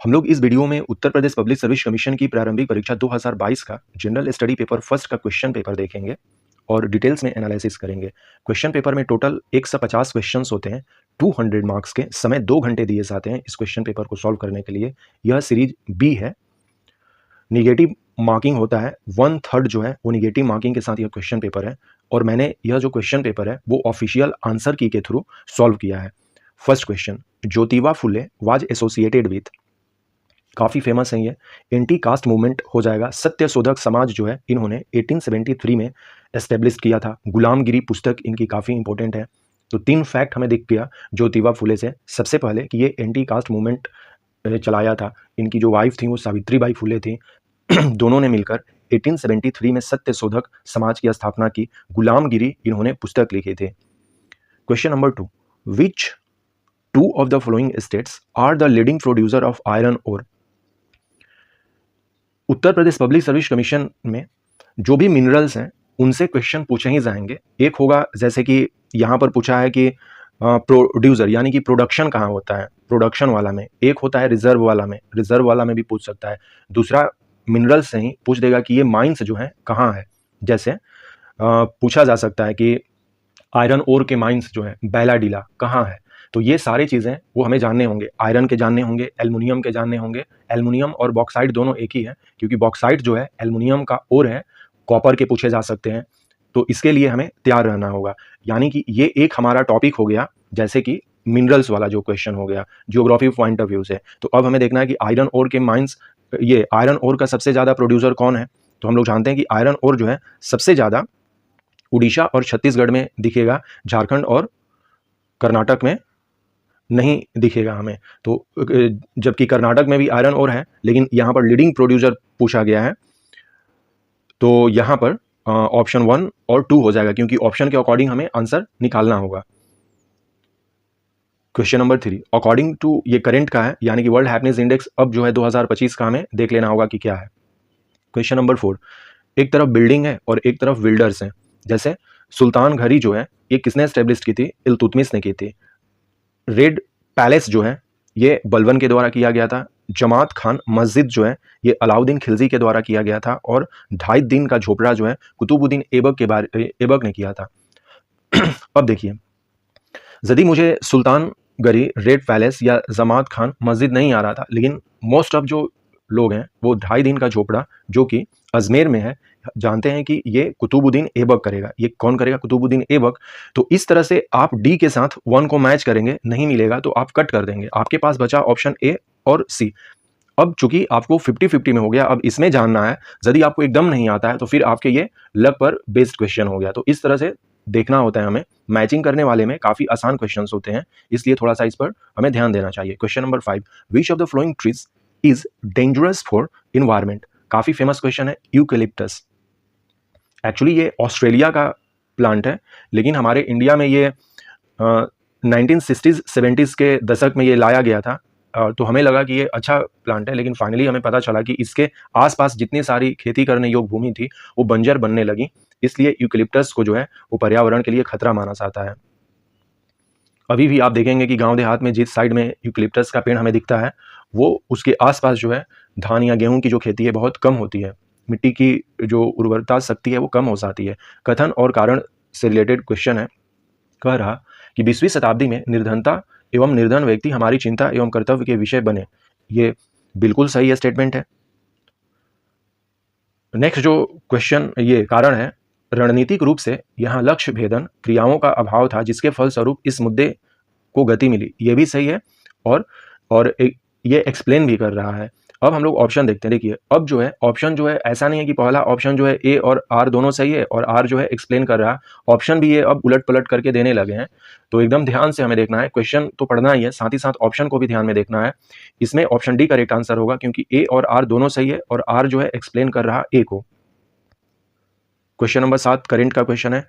हम लोग इस वीडियो में Uttar Pradesh public service commission की प्रारंभिक परीक्षा 2022 का जनरल स्टडी पेपर फर्स्ट का क्वेश्चन पेपर देखेंगे और डिटेल्स में एनालिसिस करेंगे। क्वेश्चन पेपर में टोटल 150 क्वेश्चंस होते हैं, 200 मार्क्स के, समय 2 घंटे दिए जाते हैं इस क्वेश्चन पेपर को सॉल्व करने के लिए। यह सीरीज बी है। निगेटिव मार्किंग होता है, 1/3 जो है वो निगेटिव मार्किंग के साथ यह क्वेश्चन पेपर है और मैंने यह जो क्वेश्चन पेपर है वो ऑफिशियल आंसर की के थ्रू सॉल्व किया है। First question, Jyotiba Phule was associated with, काफ़ी फेमस है ये, एंटी कास्ट मूवमेंट हो जाएगा। सत्यशोधक समाज जो है इन्होंने 1873 में एस्टेब्लिश किया था। गुलामगिरी पुस्तक इनकी काफ़ी इंपॉर्टेंट है। तो 3 फैक्ट हमें दिख गया ज्योतिबा फुले से। सबसे पहले कि ये एंटी कास्ट मूवमेंट चलाया था। इनकी जो वाइफ थी वो सावित्रीबाई फुले थी। दोनों ने मिलकर 1873 में सत्यशोधक समाज की स्थापना की। गुलामगिरी इन्होंने पुस्तक लिखी थी। Question number 2, which 2 of the following states are the leading producer of iron ore? Uttar Pradesh public service commission में जो भी मिनरल्स हैं उनसे क्वेश्चन पूछे ही जाएंगे। एक होगा जैसे कि यहाँ पर पूछा है कि प्रोड्यूसर यानी कि प्रोडक्शन कहाँ होता है, प्रोडक्शन वाला में। एक होता है रिजर्व वाला में, रिजर्व वाला में भी पूछ सकता है। दूसरा मिनरल्स से ही पूछ देगा कि ये माइंस जो है कहाँ है। जैसे पूछा जा सकता है कि आयरन ओर के माइंस जो है बैलाडीला कहाँ है। तो ये सारी चीज़ें वो हमें जानने होंगे। आयरन के जानने होंगे, एल्युमिनियम के जानने होंगे। एल्युमिनियम और बॉक्साइट दोनों एक ही है क्योंकि बॉक्साइट जो है एल्युमिनियम का ओर है। कॉपर के पूछे जा सकते हैं, तो इसके लिए हमें तैयार रहना होगा। यानी कि ये एक हमारा टॉपिक हो गया, जैसे कि मिनरल्स वाला जो क्वेश्चन हो गया जियोग्राफी पॉइंट ऑफ व्यू से। तो अब हमें देखना है कि आयरन ओर के माइंस, ये आयरन ओर का सबसे ज़्यादा प्रोड्यूसर कौन है। तो हम लोग जानते हैं कि आयरन ओर जो है सबसे ज़्यादा उड़ीसा और छत्तीसगढ़ में दिखेगा, झारखंड और कर्नाटक में नहीं दिखेगा हमें। तो जबकि कर्नाटक में भी आयरन ओर है, लेकिन यहाँ पर लीडिंग प्रोड्यूसर पूछा गया है। तो यहाँ पर ऑप्शन 1 और 2 हो जाएगा क्योंकि ऑप्शन के अकॉर्डिंग हमें आंसर निकालना होगा। क्वेश्चन नंबर 3, अकॉर्डिंग टू, ये करंट का है यानी कि वर्ल्ड हैप्पीनेस इंडेक्स अब जो है 2025 का हमें देख लेना होगा कि क्या है। क्वेश्चन नंबर 4, एक तरफ बिल्डिंग है और एक तरफ बिल्डर्स हैं। जैसे सुल्तान घरी जो है ये किसने एस्टेब्लिश की थी, इल्तुतमिश ने की थी। रेड पैलेस जो है ये बलबन के द्वारा किया गया था। जमात खान मस्जिद जो है ये अलाउद्दीन खिलजी के द्वारा किया गया था। और 2.5 दिन का झोपड़ा जो है कुतुबुद्दीन ऐबक ने किया था। अब देखिए, यदि मुझे सुल्तान गरी, रेड पैलेस या जमात खान मस्जिद नहीं आ रहा था, लेकिन मोस्ट ऑफ जो लोग हैं वो 2.5 दिन का झोपड़ा जो कि अजमेर में है जानते हैं कि ये कुतुबुद्दीन ऐबक करेगा। ये कौन करेगा, कुतुबुद्दीन ऐबक। तो इस तरह से आप डी के साथ 1 को मैच करेंगे, नहीं मिलेगा तो आप कट कर देंगे। आपके पास बचा ऑप्शन ए और सी। अब चूंकि आपको 50-50 में हो गया, अब इसमें जानना है। यदि आपको एकदम नहीं आता है तो फिर आपके ये लक पर बेस्ड क्वेश्चन हो गया। तो इस तरह से देखना होता है हमें। मैचिंग करने वाले में काफी आसान क्वेश्चंस होते हैं, इसलिए थोड़ा सा इस पर हमें ध्यान देना चाहिए। Question number 5, which of the flowing trees is dangerous for environment. काफी फेमस क्वेश्चन है, यूकेलिप्टस। एक्चुअली ये ऑस्ट्रेलिया का प्लांट है, लेकिन हमारे इंडिया में ये 1960s-70s के दशक में ये लाया गया था। तो हमें लगा कि ये अच्छा प्लांट है, लेकिन फाइनली हमें पता चला कि इसके आसपास जितनी सारी खेती करने योग्य भूमि थी वो बंजर बनने लगी। इसलिए यूकेलिप्टस को जो है वो पर्यावरण के लिए खतरा माना जाता है। अभी भी आप देखेंगे कि गांव देहात में जिस साइड में यूकेलिप्टस का पेड़ हमें दिखता है वो उसके आसपास जो है धान या गेहूं की जो खेती है बहुत कम होती है। मिट्टी की जो उर्वरता शक्ति है वो कम हो जाती है। कथन और कारण से रिलेटेड क्वेश्चन है। कह रहा कि 20वीं शताब्दी में निर्धनता एवं निर्धन व्यक्ति हमारी चिंता एवं कर्तव्य के विषय बने। ये बिल्कुल सही स्टेटमेंट है। नेक्स्ट जो क्वेश्चन, ये कारण है, रणनीतिक रूप से यहाँ लक्ष्य भेदन क्रियाओं का अभाव था जिसके फलस्वरूप इस मुद्दे को गति मिली। ये भी सही है और ये एक्सप्लेन भी कर रहा है। अब हम लोग ऑप्शन देखते हैं। देखिए, अब जो है ऑप्शन जो है ऐसा नहीं है कि पहला ऑप्शन जो है ए और आर दोनों सही है और आर जो है एक्सप्लेन कर रहा है। ऑप्शन भी ये अब उलट पलट करके देने लगे हैं। तो एकदम ध्यान से हमें देखना है, क्वेश्चन तो पढ़ना ही है, साथ ही साथ ऑप्शन को भी ध्यान में देखना है। इसमें ऑप्शन डी करेक्ट आंसर होगा क्योंकि ए और आर दोनों सही है और आर जो है एक्सप्लेन कर रहा ए को। क्वेश्चन नंबर 7 करेंट का क्वेश्चन है।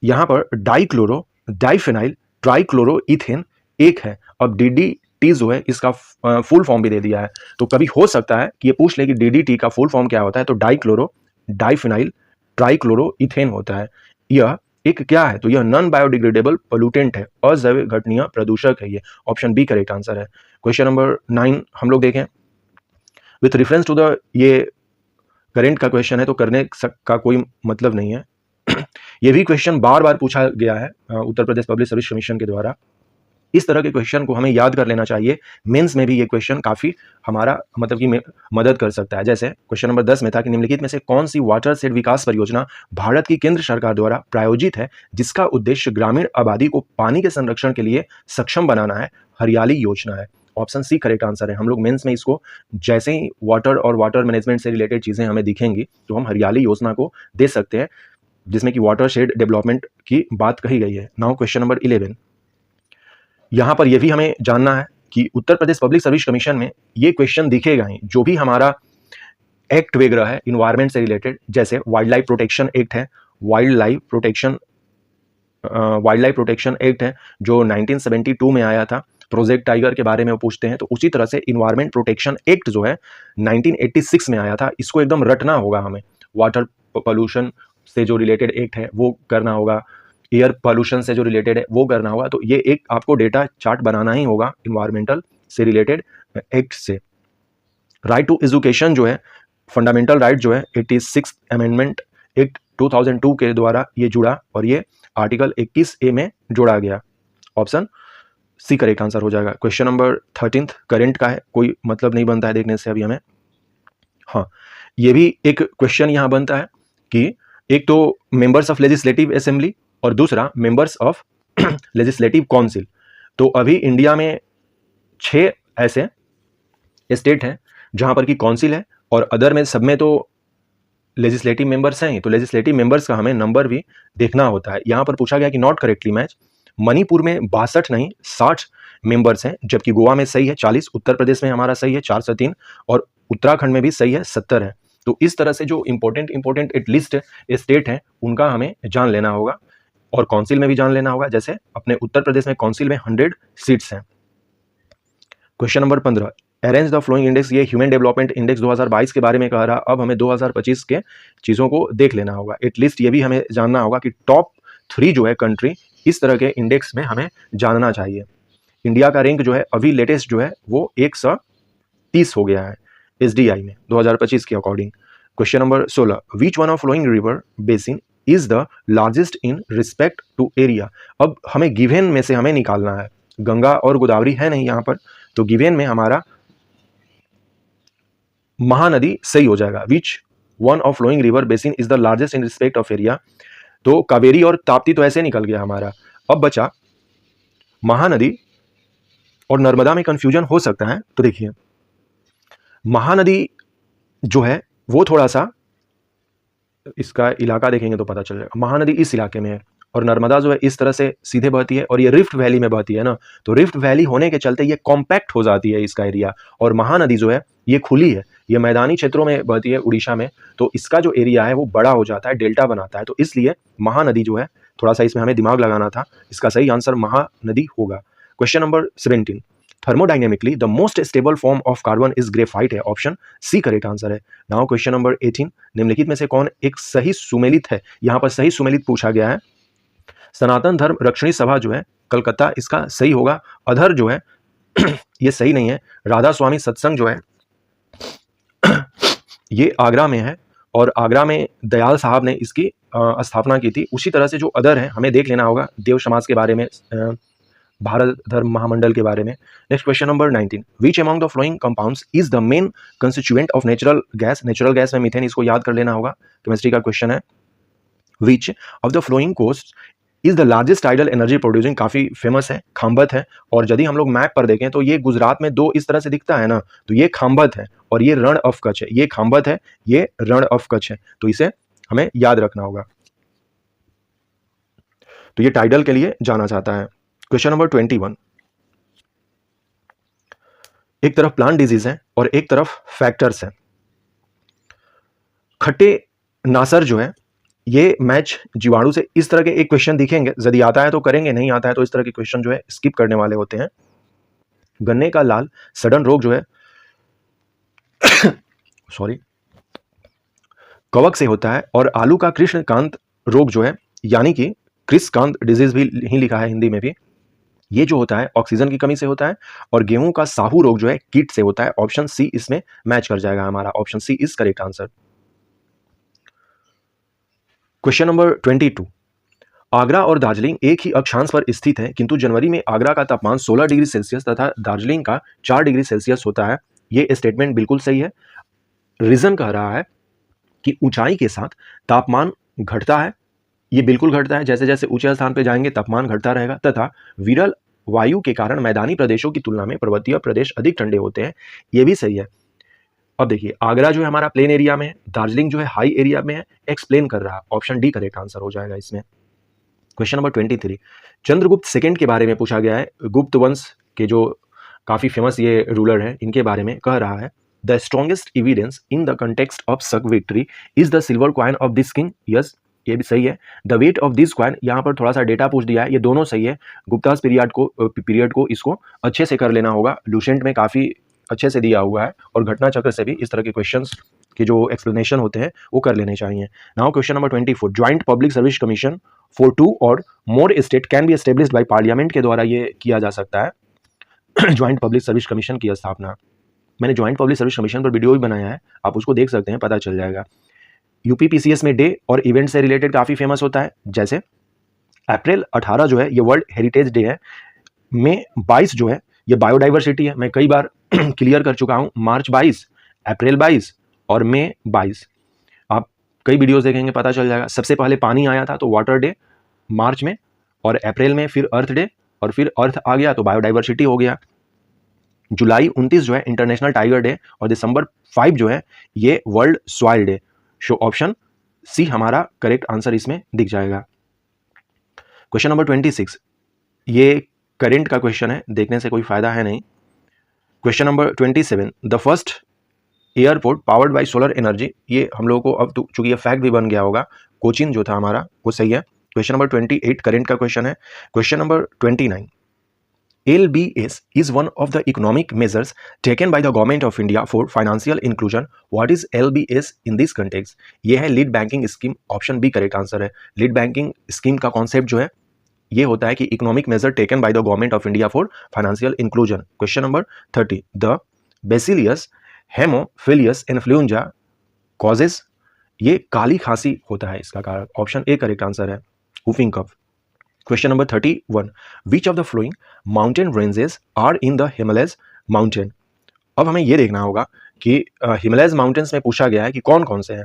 यहाँ पर डाइक्लोरो, डाइफेनाइल, ट्राइक्लोरो इथेन एक है। अब DDT जो है इसका फुल फॉर्म भी दे दिया है। तो कभी हो सकता है कि ये पूछ ले कि DDT का फुल फॉर्म क्या होता है। तो डाइक्लोरो, डाइफेनाइल, ट्राइक्लोरो इथेन होता है। यह एक क्या है, तो यह नॉन बायोडिग्रेडेबल पोल्यूटेंट है, अजैव घटनीय प्रदूषक है। ये ऑप्शन बी करेक्ट आंसर है। क्वेश्चन नंबर 9 हम लोग देखें। विथ रेफरेंस टू द ये करेंट का क्वेश्चन है तो करने का कोई मतलब नहीं है। ये भी क्वेश्चन बार बार पूछा गया है Uttar Pradesh public service commission के द्वारा। इस तरह के क्वेश्चन को हमें याद कर लेना चाहिए। मेंस में भी ये क्वेश्चन काफ़ी हमारा मतलब कि मदद कर सकता है। जैसे क्वेश्चन नंबर 10 में था कि निम्नलिखित में से कौन सी वाटर शेड विकास परियोजना भारत की केंद्र सरकार द्वारा प्रायोजित है जिसका उद्देश्य ग्रामीण आबादी को पानी के संरक्षण के लिए सक्षम बनाना है? हरियाली योजना है। ऑप्शन सी करेक्ट आंसर है। हम लोग मेंस में इसको जैसे ही वाटर और वाटर मैनेजमेंट से रिलेटेड चीज़ें हमें दिखेंगी तो हम हरियाली योजना को दे सकते हैं, जिसमें कि वाटर शेड डेवलपमेंट की बात कही गई है। नाउ क्वेश्चन नंबर 11, यहाँ पर यह भी हमें जानना है कि Uttar Pradesh public service commission में ये क्वेश्चन दिखेगा ही, जो भी हमारा एक्ट वगैरह है इन्वायरमेंट से रिलेटेड, जैसे वाइल्ड लाइफ प्रोटेक्शन एक्ट है, वाइल्ड लाइफ प्रोटेक्शन एक्ट है जो 1972 में आया था, प्रोजेक्ट टाइगर के बारे में वो पूछते हैं। तो उसी तरह से इन्वायरमेंट प्रोटेक्शन एक्ट जो है 1986 में आया था, इसको एकदम रटना होगा हमें। वाटर पोल्यूशन से जो रिलेटेड एक्ट है वो करना होगा, एयर पोल्यूशन से जो रिलेटेड है वो करना होगा। तो ये एक आपको डेटा चार्ट बनाना ही होगा इन्वायरमेंटल से रिलेटेड एक्ट से। राइट टू एजुकेशन जो है फंडामेंटल राइट जो है 86 अमेंडमेंट एक्ट 2002 के द्वारा ये जुड़ा और ये आर्टिकल 21A में जोड़ा गया। ऑप्शन सी करेक्ट आंसर हो जाएगा। क्वेश्चन नंबर 13 करेंट का है, कोई मतलब नहीं बनता है देखने से अभी हमें। हाँ, ये भी एक क्वेश्चन यहाँ बनता है कि एक तो मेंबर्स ऑफ लेजिस्लेटिव असेंबली और दूसरा मेंबर्स ऑफ लेजिस्लेटिव काउंसिल। तो अभी इंडिया में 6 ऐसे स्टेट हैं जहां पर कि काउंसिल है और अदर में सब में तो लेजिस्लेटिव मेंबर्स हैं। तो लेजिस्लेटिव मेंबर्स का हमें नंबर भी देखना होता है। यहाँ पर पूछा गया कि नॉट करेक्टली मैच, मणिपुर में 62 नहीं 60 मेंबर्स हैं, जबकि गोवा में सही है 40, उत्तर प्रदेश में हमारा सही है 403 और उत्तराखंड में भी सही है 70 है। तो इस तरह से जो इंपॉर्टेंट एटलीस्ट स्टेट हैं उनका हमें जान लेना होगा और काउंसिल में भी जान लेना होगा। जैसे अपने उत्तर प्रदेश में काउंसिल में 100 सीट्स हैं। Question number 15, arrange the flowing index, ये ह्यूमन डेवलपमेंट इंडेक्स 2022 के बारे में कह रहा। अब हमें 2025 के चीज़ों को देख लेना होगा। एटलीस्ट ये भी हमें जानना होगा कि टॉप 3 जो है कंट्री इस तरह के इंडेक्स में हमें जानना चाहिए। इंडिया का रैंक जो है अभी लेटेस्ट जो है वो 130 हो गया है SDI में 2025 के according. Question number 16, which one of flowing river basin is the largest in respect to area. अब हमें गिवन में से हमें निकालना है, गंगा और गोदावरी है नहीं यहाँ पर, तो गिवन में हमारा महानदी सही हो जाएगा। Which one of flowing river basin is the largest in respect of area, तो कावेरी और ताप्ती तो ऐसे निकल गया हमारा। अब बचा महानदी और नर्मदा में कंफ्यूजन हो सकता है। तो देखिए महानदी जो है वो थोड़ा सा इसका इलाका देखेंगे तो पता चलेगा, महानदी इस इलाके में है और नर्मदा जो है इस तरह से सीधे बहती है और ये रिफ्ट वैली में बहती है ना, तो रिफ्ट वैली होने के चलते ये कॉम्पैक्ट हो जाती है इसका एरिया। और महानदी जो है ये खुली है, ये मैदानी क्षेत्रों में बहती है उड़ीसा में, तो इसका जो एरिया है वो बड़ा हो जाता है, डेल्टा बनाता है। तो इसलिए महानदी जो है थोड़ा सा इसमें हमें दिमाग लगाना था, इसका सही आंसर महानदी होगा। Question number 17, thermodynamically the most stable form of carbon is graphite है। ऑप्शन सी करेक्ट आंसर है। नाउ क्वेश्चन नंबर 18, निम्नलिखित में से कौन एक सही सुमेलित है। यहाँ पर सही सुमेलित पूछा गया है। सनातन धर्म रक्षणी सभा जो है कलकत्ता, इसका सही होगा। अधर जो है ये सही नहीं है। राधा स्वामी सत्संग जो है ये आगरा में है और आगरा में दयाल साहब ने इसकी स्थापना की थी। उसी तरह से जो अदर है हमें देख लेना होगा देव समाज के बारे में, भारत धर्म महामंडल के बारे में। Next question number 19, which among the flowing compounds is the main constituent of natural gas. Natural gas में मीथेन, इसको याद कर लेना होगा, केमिस्ट्री का क्वेश्चन है। Which of the flowing coast is the largest tidal energy producing, काफी famous है, खाम्बत है। और यदि हम लोग मैप पर देखें तो ये गुजरात में 2 इस तरह से दिखता है ना, तो ये खाम्बत है और ये रण ऑफ कच्छ है। ये खाम्बत है, ये रण ऑफ कच्छ है, तो इसे हमें याद रखना होगा। तो ये टाइडल के लिए जाना चाहता है। क्वेश्चन नंबर 21, एक तरफ प्लांट डिजीज है और एक तरफ फैक्टर्स है। खट्टे नासर जो है ये मैच जीवाणु से, इस तरह के एक क्वेश्चन दिखेंगे, यदि आता है तो करेंगे, नहीं आता है तो इस तरह के क्वेश्चन जो है स्किप करने वाले होते हैं। गन्ने का लाल सडन रोग जो है सॉरी कवक से होता है और आलू का कृष्णकांत रोग जो है, यानी कि क्रिसकांत डिजीज भी ही लिखा है हिंदी में भी, ये जो होता है ऑक्सीजन की कमी से होता है, और गेहूं का साहू रोग जो है कीट से होता है। ऑप्शन सी इसमें मैच कर जाएगा हमारा, option C is correct answer. Question number 22, Agra और दार्जिलिंग एक ही अक्षांश पर स्थित है, किंतु जनवरी में आगरा का तापमान 16 डिग्री सेल्सियस तथा दार्जिलिंग का 4 डिग्री सेल्सियस होता है। ये स्टेटमेंट बिल्कुल सही है। रीजन कह रहा है कि ऊंचाई के साथ तापमान घटता है, ये बिल्कुल घटता है, जैसे जैसे ऊंचे स्थान पर जाएंगे तापमान घटता रहेगा, तथा विरल वायु के कारण मैदानी प्रदेशों की तुलना में पर्वतीय प्रदेश अधिक ठंडे होते हैं, ये भी सही है। अब देखिए, आगरा जो है हमारा प्लेन एरिया में है, दार्जिलिंग जो है हाई एरिया में है, एक्सप्लेन कर रहा है, ऑप्शन डी करेक्ट आंसर हो जाएगा इसमें। क्वेश्चन नंबर 23, चंद्रगुप्त सेकंड के बारे में पूछा गया है। गुप्त वंश के जो काफी फेमस ये रूलर है, इनके बारे में कह रहा है, the strongest evidence in the context of सक victory is the silver coin of this king. Yes, ये भी सही है। The weight of this coin, यहाँ पर थोड़ा सा डेटा पूछ दिया है, ये दोनों सही है। गुप्तास पीरियड को इसको अच्छे से कर लेना होगा, लूसेंट में काफी अच्छे से दिया हुआ है, और घटना चक्र से भी इस तरह के क्वेश्चंस के जो एक्सप्लेनेशन होते हैं वो कर लेने चाहिए। Now question number 24, joint public service commission for 2 और more state can be established by parliament के द्वारा ये किया जा सकता है। ज्वाइंट पब्लिक सर्विस कमीशन की स्थापना, मैंने ज्वाइंट पब्लिक सर्विस कमीशन पर वीडियो भी बनाया है, आप उसको देख सकते हैं, पता चल जाएगा। यूपीपीसीएस में डे और इवेंट से रिलेटेड काफी फेमस होता है, जैसे अप्रैल 18 जो है ये वर्ल्ड हेरिटेज डे है, मई 22 जो है ये बायोडाइवर्सिटी है, मैं कई बार क्लियर कर चुका हूं, मार्च 22, अप्रैल 22 और मई 22, आप कई वीडियोस देखेंगे पता चल जाएगा। सबसे पहले पानी आया था तो वाटर डे मार्च में, और अप्रैल में फिर अर्थ डे, और फिर अर्थ आ गया तो बायोडाइवर्सिटी हो गया। जुलाई 29 जो है इंटरनेशनल टाइगर डे, और दिसंबर 5 जो है ये world soil day. So option C हमारा करेक्ट आंसर इसमें दिख जाएगा। क्वेश्चन नंबर 26, ये करंट का क्वेश्चन है, देखने से कोई फायदा है नहीं। Question number 27, the first airport powered by solar energy, ये हम लोगों को अब चूंकि ये फैक्ट भी बन गया होगा, कोचिन जो था हमारा वो सही है। क्वेश्चन नंबर 28 करंट का क्वेश्चन है। Question number 29, LBS is one of the economic measures taken by the government of India for financial inclusion. What is LBS in this context? ये है lead banking scheme, option B correct answer है। Lead banking scheme का concept जो है ये होता है कि economic measure taken by the government of India for financial inclusion. Question number 30, the bacillus haemophilus influenza causes, ये काली खांसी होता है इसका कारण, ऑप्शन ए करेक्ट आंसर है, whooping cough. Question number 31, which of the following mountain ranges are in the Himalayas mountain. अब हमें यह देखना होगा कि हिमालयस माउंटेन्स में पूछा गया है कि कौन कौन से हैं,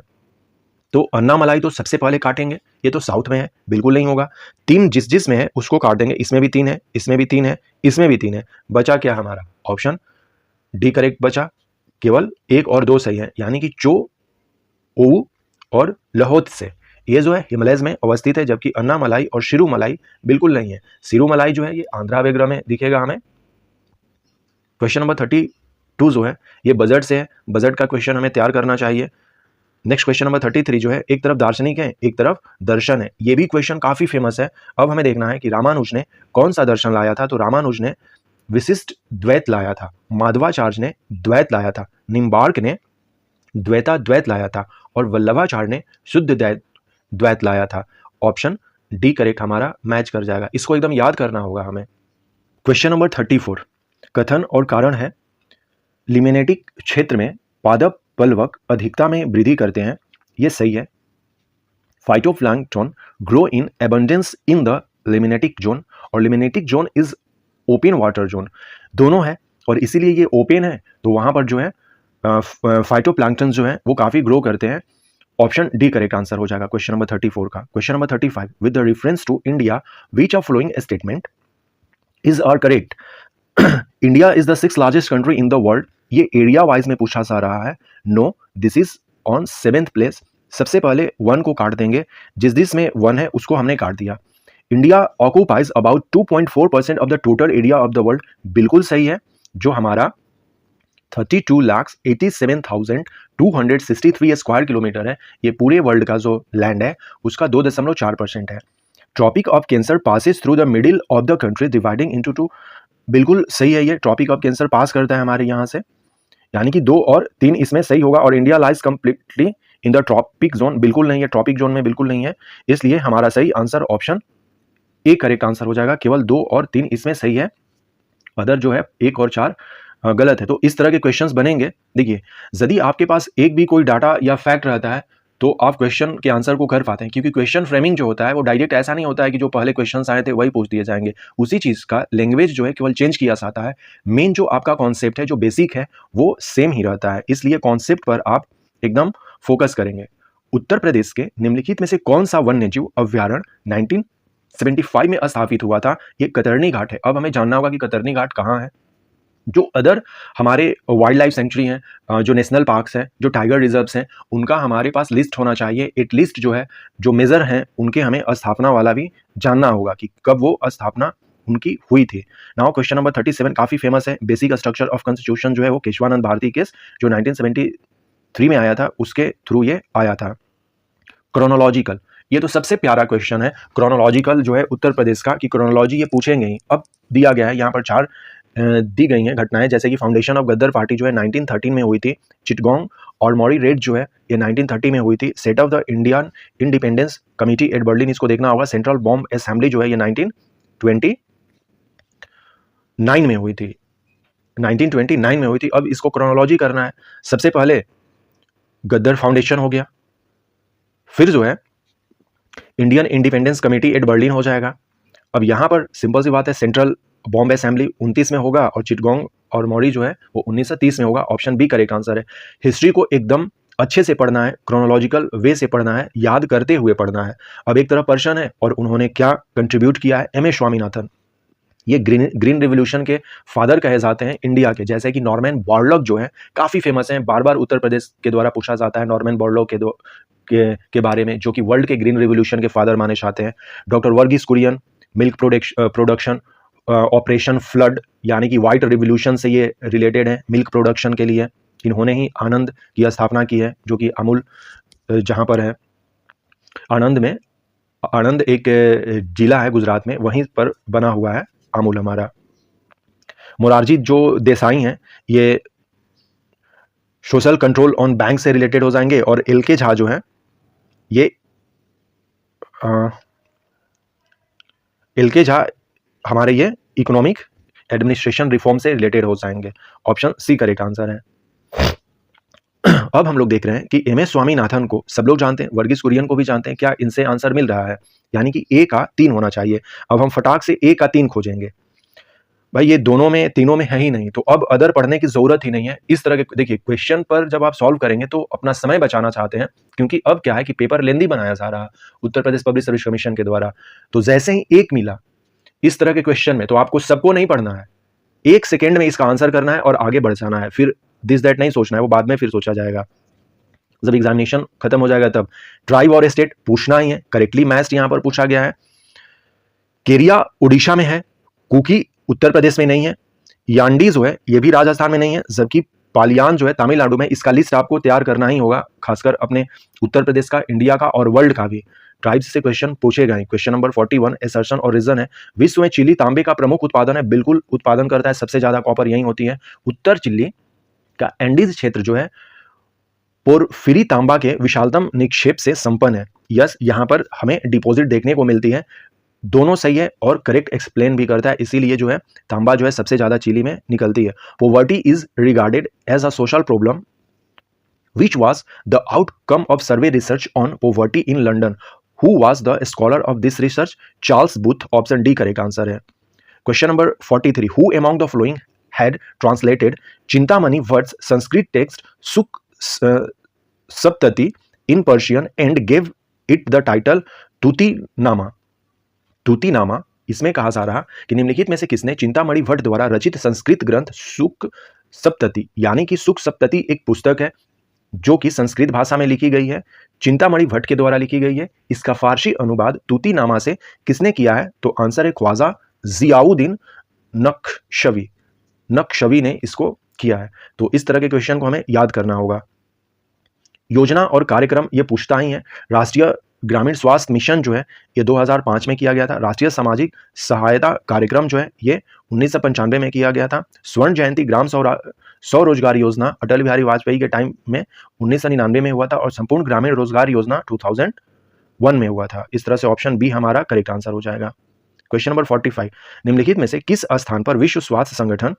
तो अन्नामलाई तो सबसे पहले काटेंगे, ये तो साउथ में है, बिल्कुल नहीं होगा। 3 जिस में है उसको काट देंगे, इसमें भी 3 है, इसमें भी 3 है, इसमें भी 3 है, बचा क्या हमारा, ऑप्शन डी करेक्ट बचा। केवल 1 और 2 सही है, यानी कि चो ओ और लहोत से, ये जो है हिमालयस में अवस्थित है, जबकि अन्नामलाई और शिरुमलाई बिल्कुल नहीं है। शिरुमलाई जो है ये आंध्रा वेग्रा में दिखेगा हमें। क्वेश्चन नंबर 32 जो है ये बजट से है, बजट का क्वेश्चन हमें तैयार करना चाहिए। नेक्स्ट क्वेश्चन नंबर 33 जो है, एक तरफ दार्शनिक है एक तरफ दर्शन है, ये भी क्वेश्चन काफी फेमस है। अब हमें देखना है कि रामानुज ने कौन सा दर्शन लाया था, तो रामानुज ने विशिष्ट द्वैत लाया था, माधवाचार्य ने द्वैत लाया था, निम्बार्क ने द्वैत लाया था, और वल्लभाचार्य ने शुद्ध द्वैत लाया था। ऑप्शन डी करेक्ट हमारा मैच कर जाएगा, इसको एकदम याद करना होगा हमें। क्वेश्चन नंबर 34, कथन और कारण है, लिमेनेटिक क्षेत्र में पादप पलवक अधिकता में वृद्धि करते हैं, ये सही है। Phytoplankton grow in abundance in the limnetic zone, और limnetic zone is open water zone, दोनों है, और इसीलिए ये ओपन है, तो वहां पर जो है फाइटोप्लैंक्टन जो है वो काफी ग्रो करते हैं। ऑप्शन डी करेक्ट आंसर हो जाएगा क्वेश्चन नंबर 34 का। Question number 35, with the reference to India which of following statement is are correct. India is the 6th largest country in the world, ये एरिया वाइज में पूछा जा रहा है। No, this is on 7th place. सबसे पहले 1 को काट देंगे, जिस में 1 है उसको हमने काट दिया। India occupies about 2.4% of the total area of the world, बिल्कुल सही है, जो हमारा 32,87,263 स्क्वायर किलोमीटर है, ये पूरे वर्ल्ड का जो लैंड है उसका 2.4% है। Tropic of cancer passes through the middle of the country dividing into 2, बिल्कुल सही है, ये ट्रॉपिक ऑफ कैंसर पास करता है हमारे यहाँ से, यानी कि 2 और 3 इसमें सही होगा। और India lies completely in the tropic zone, बिल्कुल नहीं है, ट्रॉपिक जोन में बिल्कुल नहीं है, इसलिए हमारा सही answer option A correct answer हो जाएगा, केवल 2 और 3 इसमें सही है, अदर जो है 1 और 4 गलत है। तो इस तरह के क्वेश्चंस बनेंगे। देखिए, यदि आपके पास एक भी कोई डाटा या फैक्ट रहता है तो आप क्वेश्चन के आंसर को कर पाते हैं, क्योंकि क्वेश्चन फ्रेमिंग जो होता है वो डायरेक्ट ऐसा नहीं होता है कि जो पहले क्वेश्चंस आए थे वही पूछ दिए जाएंगे। उसी चीज़ का लैंग्वेज जो है केवल चेंज किया जाता है, मेन जो आपका कॉन्सेप्ट है, जो बेसिक है, वो सेम ही रहता है। इसलिए कॉन्सेप्ट पर आप एकदम फोकस करेंगे। उत्तर प्रदेश के निम्नलिखित में से कौन सा वन्यजीव अभ्यारण्य 1975 में स्थापित हुआ था? ये कतरनी घाट है। अब हमें जानना होगा कि कतरनी घाट कहाँ है। जो अदर हमारे वाइल्ड लाइफ सेंचुरी हैं, जो नेशनल पार्क्स हैं, जो टाइगर रिजर्व्स हैं, उनका हमारे पास लिस्ट होना चाहिए। एटलीस्ट जो है, जो मेजर हैं, उनके हमें स्थापना वाला भी जानना होगा कि कब वो स्थापना उनकी हुई थी। नाउ क्वेश्चन नंबर 37 काफ़ी फेमस है। बेसिक स्ट्रक्चर ऑफ कॉन्स्टिट्यूशन जो है वो केशवानंद भारती केस जो 1973 में आया था, उसके थ्रू ये आया था। क्रोनोलॉजिकल, ये तो सबसे प्यारा क्वेश्चन है क्रोनोलॉजिकल जो है उत्तर प्रदेश का, कि क्रोनोलॉजी ये पूछेंगे ही। अब दिया गया है यहाँ पर 4 दी गई हैं घटनाएं, जैसे कि फाउंडेशन ऑफ गद्दर पार्टी जो है 1913 में हुई थी, चिटगोंग और मौरी रेड जो है ये 1930 में हुई थी, set of the Indian independence committee at Berlin, इसको देखना होगा, सेंट्रल बॉम्ब असेंबली जो है ये 1929 में हुई थी, 1929 में हुई थी। अब इसको क्रोनोलॉजी करना है। सबसे पहले गद्दर फाउंडेशन हो गया, फिर जो है Indian independence committee at Berlin हो जाएगा। अब यहाँ पर सिंपल सी बात है, सेंट्रल बॉम्ब असेंबली 29 में होगा और चिटगोंग और मौरी जो है वो 1930 में होगा। ऑप्शन बी करेक्ट आंसर है। हिस्ट्री को एकदम अच्छे से पढ़ना है, क्रोनोलॉजिकल वे से पढ़ना है, याद करते हुए पढ़ना है। अब एक तरफ पर्सन है और उन्होंने क्या कंट्रीब्यूट किया है, एम ए स्वामीनाथन, ये ग्रीन रिवोल्यूशन के फादर कहे जाते हैं इंडिया के। जैसे कि नॉर्मन बोरलॉग जो है काफ़ी फेमस हैं, बार बार उत्तर प्रदेश के द्वारा पूछा जाता है नॉर्मन बोरलॉग के बारे में, जो कि वर्ल्ड के ग्रीन रिवोल्यूशन के फादर माने जाते हैं। Doctor Verghese Kurien, milk production operation flood, यानी कि वाइट रिवोल्यूशन से ये रिलेटेड है, मिल्क प्रोडक्शन के लिए। इन्होंने ही आनंद की स्थापना की है, जो कि अमूल जहाँ पर है आनंद में, आनंद एक जिला है गुजरात में, वहीं पर बना हुआ है अमूल हमारा। मोरारजी जो देसाई हैं ये सोशल कंट्रोल ऑन बैंक से रिलेटेड हो जाएंगे, और एल के झा जो है ये एल के झा हमारे ये इकोनॉमिक एडमिनिस्ट्रेशन रिफॉर्म से रिलेटेड हो जाएंगे। ऑप्शन सी करेक्ट आंसर है। अब हम लोग देख रहे हैं कि एम एस स्वामीनाथन को सब लोग जानते हैं, वर्गीस कुरियन को भी जानते हैं, क्या इनसे आंसर मिल रहा है? यानी कि ए का 3 होना चाहिए। अब हम फटाक से ए का 3 खोजेंगे। भाई ये दोनों में, तीनों में है ही नहीं, तो अब अदर पढ़ने की जरूरत ही नहीं है। इस तरह के देखिए क्वेश्चन पर जब आप सॉल्व करेंगे तो अपना समय बचाना चाहते हैं, क्योंकि अब क्या है कि पेपर लेंदी बनाया जा रहा है Uttar Pradesh public service commission के द्वारा। तो जैसे ही एक मिला इस तरह के क्वेश्चन में, तो आपको सबको नहीं पढ़ना है, 1 सेकेंड में इसका आंसर करना है और आगे बढ़ जाना है। फिर दिस दैट नहीं सोचना है, वो बाद में फिर सोचा जाएगा जब एग्जामिनेशन खत्म हो जाएगा तब। ट्राइब और स्टेट पूछना ही है, करेक्टली मैच्ड यहां पर पूछा गया है। केरिया उड़ीसा में है, कुकी उत्तर प्रदेश में नहीं है, यांडी जो है ये भी राजस्थान में नहीं है, जबकि पालियान जो है तमिलनाडु में। इसका लिस्ट आपको तैयार करना ही होगा, खासकर अपने उत्तर प्रदेश का, इंडिया का और वर्ल्ड का भी। ट्राइब्स से क्वेश्चन पूछे गए। क्वेश्चन नंबर 41 एसर्शन और रीजन है। विश्व में चिली तांबे का प्रमुख उत्पादन है, बिल्कुल उत्पादन करता है, सबसे ज्यादा कॉपर यही होती है। उत्तर चिली का एंडीज क्षेत्र जो है पोरफिरी तांबा के विशालतम निक्षेप से संपन्न है। यस, यहाँ पर हमें डिपॉजिट देखने को मिलती है। दोनों सही है और करेक्ट एक्सप्लेन भी करता है, इसीलिए जो है तांबा जो है सबसे ज्यादा चिली में निकलती है। Poverty is regarded as a social problem which was the outcome of survey research on poverty in London. Who was the scholar of this research? Charles Booth. Option D correct answer है। Question number 43. Who among the following had translated Chintamani Bhatt's Sanskrit text Suk Saptati in Persian and gave it the title Tutinama? तुतिनामा, इसमें कहा जा रहा कि निम्नलिखित में से किसने चिंतामणि भट्ट द्वारा रचित संस्कृत ग्रंथ सुक सप्तति, यानी कि सुक सप्तति एक पुस्तक है जो कि संस्कृत भाषा में लिखी गई है, चिंतामणि भट्ट के द्वारा लिखी गई है, इसका फारसी अनुवाद तुतिनामा से किसने किया है? तो आंसर है ख्वाजा जियाउद्दीन नक्शवी, नक्शवी ने इसको किया है। तो इस तरह के क्वेश्चन को हमें याद करना होगा। योजना और कार्यक्रम ये पूछता ही है। राष्ट्रीय ग्रामीण स्वास्थ्य मिशन जो है ये 2005 में किया गया था। राष्ट्रीय सामाजिक सहायता कार्यक्रम जो है ये 1995 में किया गया था। स्वर्ण जयंती ग्राम स्वरोजगार योजना अटल बिहारी वाजपेयी के टाइम में 1999 में हुआ था, और संपूर्ण ग्रामीण रोजगार योजना 2001 में हुआ था। इस तरह से ऑप्शन बी हमारा करेक्ट आंसर हो जाएगा। क्वेश्चन नंबर 45, निम्नलिखित में से किस स्थान पर विश्व स्वास्थ्य संगठन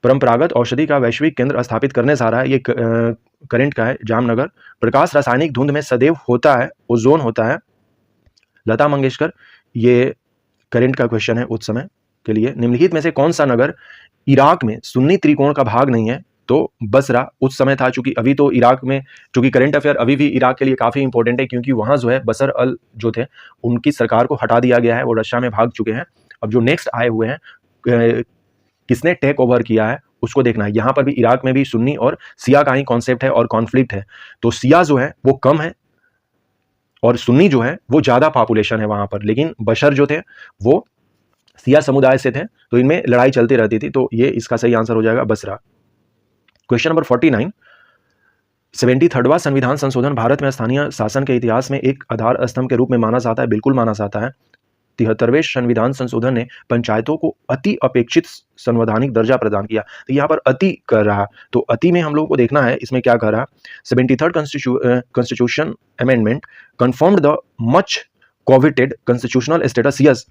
परंपरागत औषधि का वैश्विक केंद्र स्थापित करने जा रहा है? ये करंट का है, जामनगर। प्रकाश रासायनिक धुंध में सदैव होता है, ओजोन होता है, लता मंगेशकर। ये करंट का क्वेश्चन है उस समय के लिए। निम्नलिखित में से कौन सा नगर इराक में सुन्नी त्रिकोण का भाग नहीं है? तो बसरा उस समय था, चूंकि अभी तो इराक में, चूंकि करंट अफेयर अभी भी इराक के लिए काफी इंपॉर्टेंट है, क्योंकि वहां जो है बसर अल जो थे उनकी सरकार को हटा दिया गया है, वो रशिया में भाग चुके हैं। अब जो नेक्स्ट आए हुए हैं, किसने टेक ओवर किया है उसको देखना है। यहाँ पर भी इराक में भी सुन्नी और सिया का ही कॉन्सेप्ट है और कॉन्फ्लिक्ट है। तो सिया जो है वो कम है और सुन्नी जो है वो ज्यादा पॉपुलेशन है वहां पर, लेकिन बशर जो थे वो सिया समुदाय से थे, तो इनमें लड़ाई चलती रहती थी। तो ये इसका सही आंसर हो जाएगा बसरा। क्वेश्चन नंबर 49, 73वां संविधान संशोधन भारत में स्थानीय शासन के इतिहास में एक आधार स्तंभ के रूप में माना जाता है? बिल्कुल माना जाता है। 73वें संविधान संशोधन ने पंचायतों को अति अपेक्षित संवैधानिक दर्जा प्रदान किया। तो यहाँ पर अति कर रहा, तो अति में हम लोगों को देखना है इसमें क्या कर रहा। 73rd constitution amendment confirmed the much coveted constitutional status. Yes,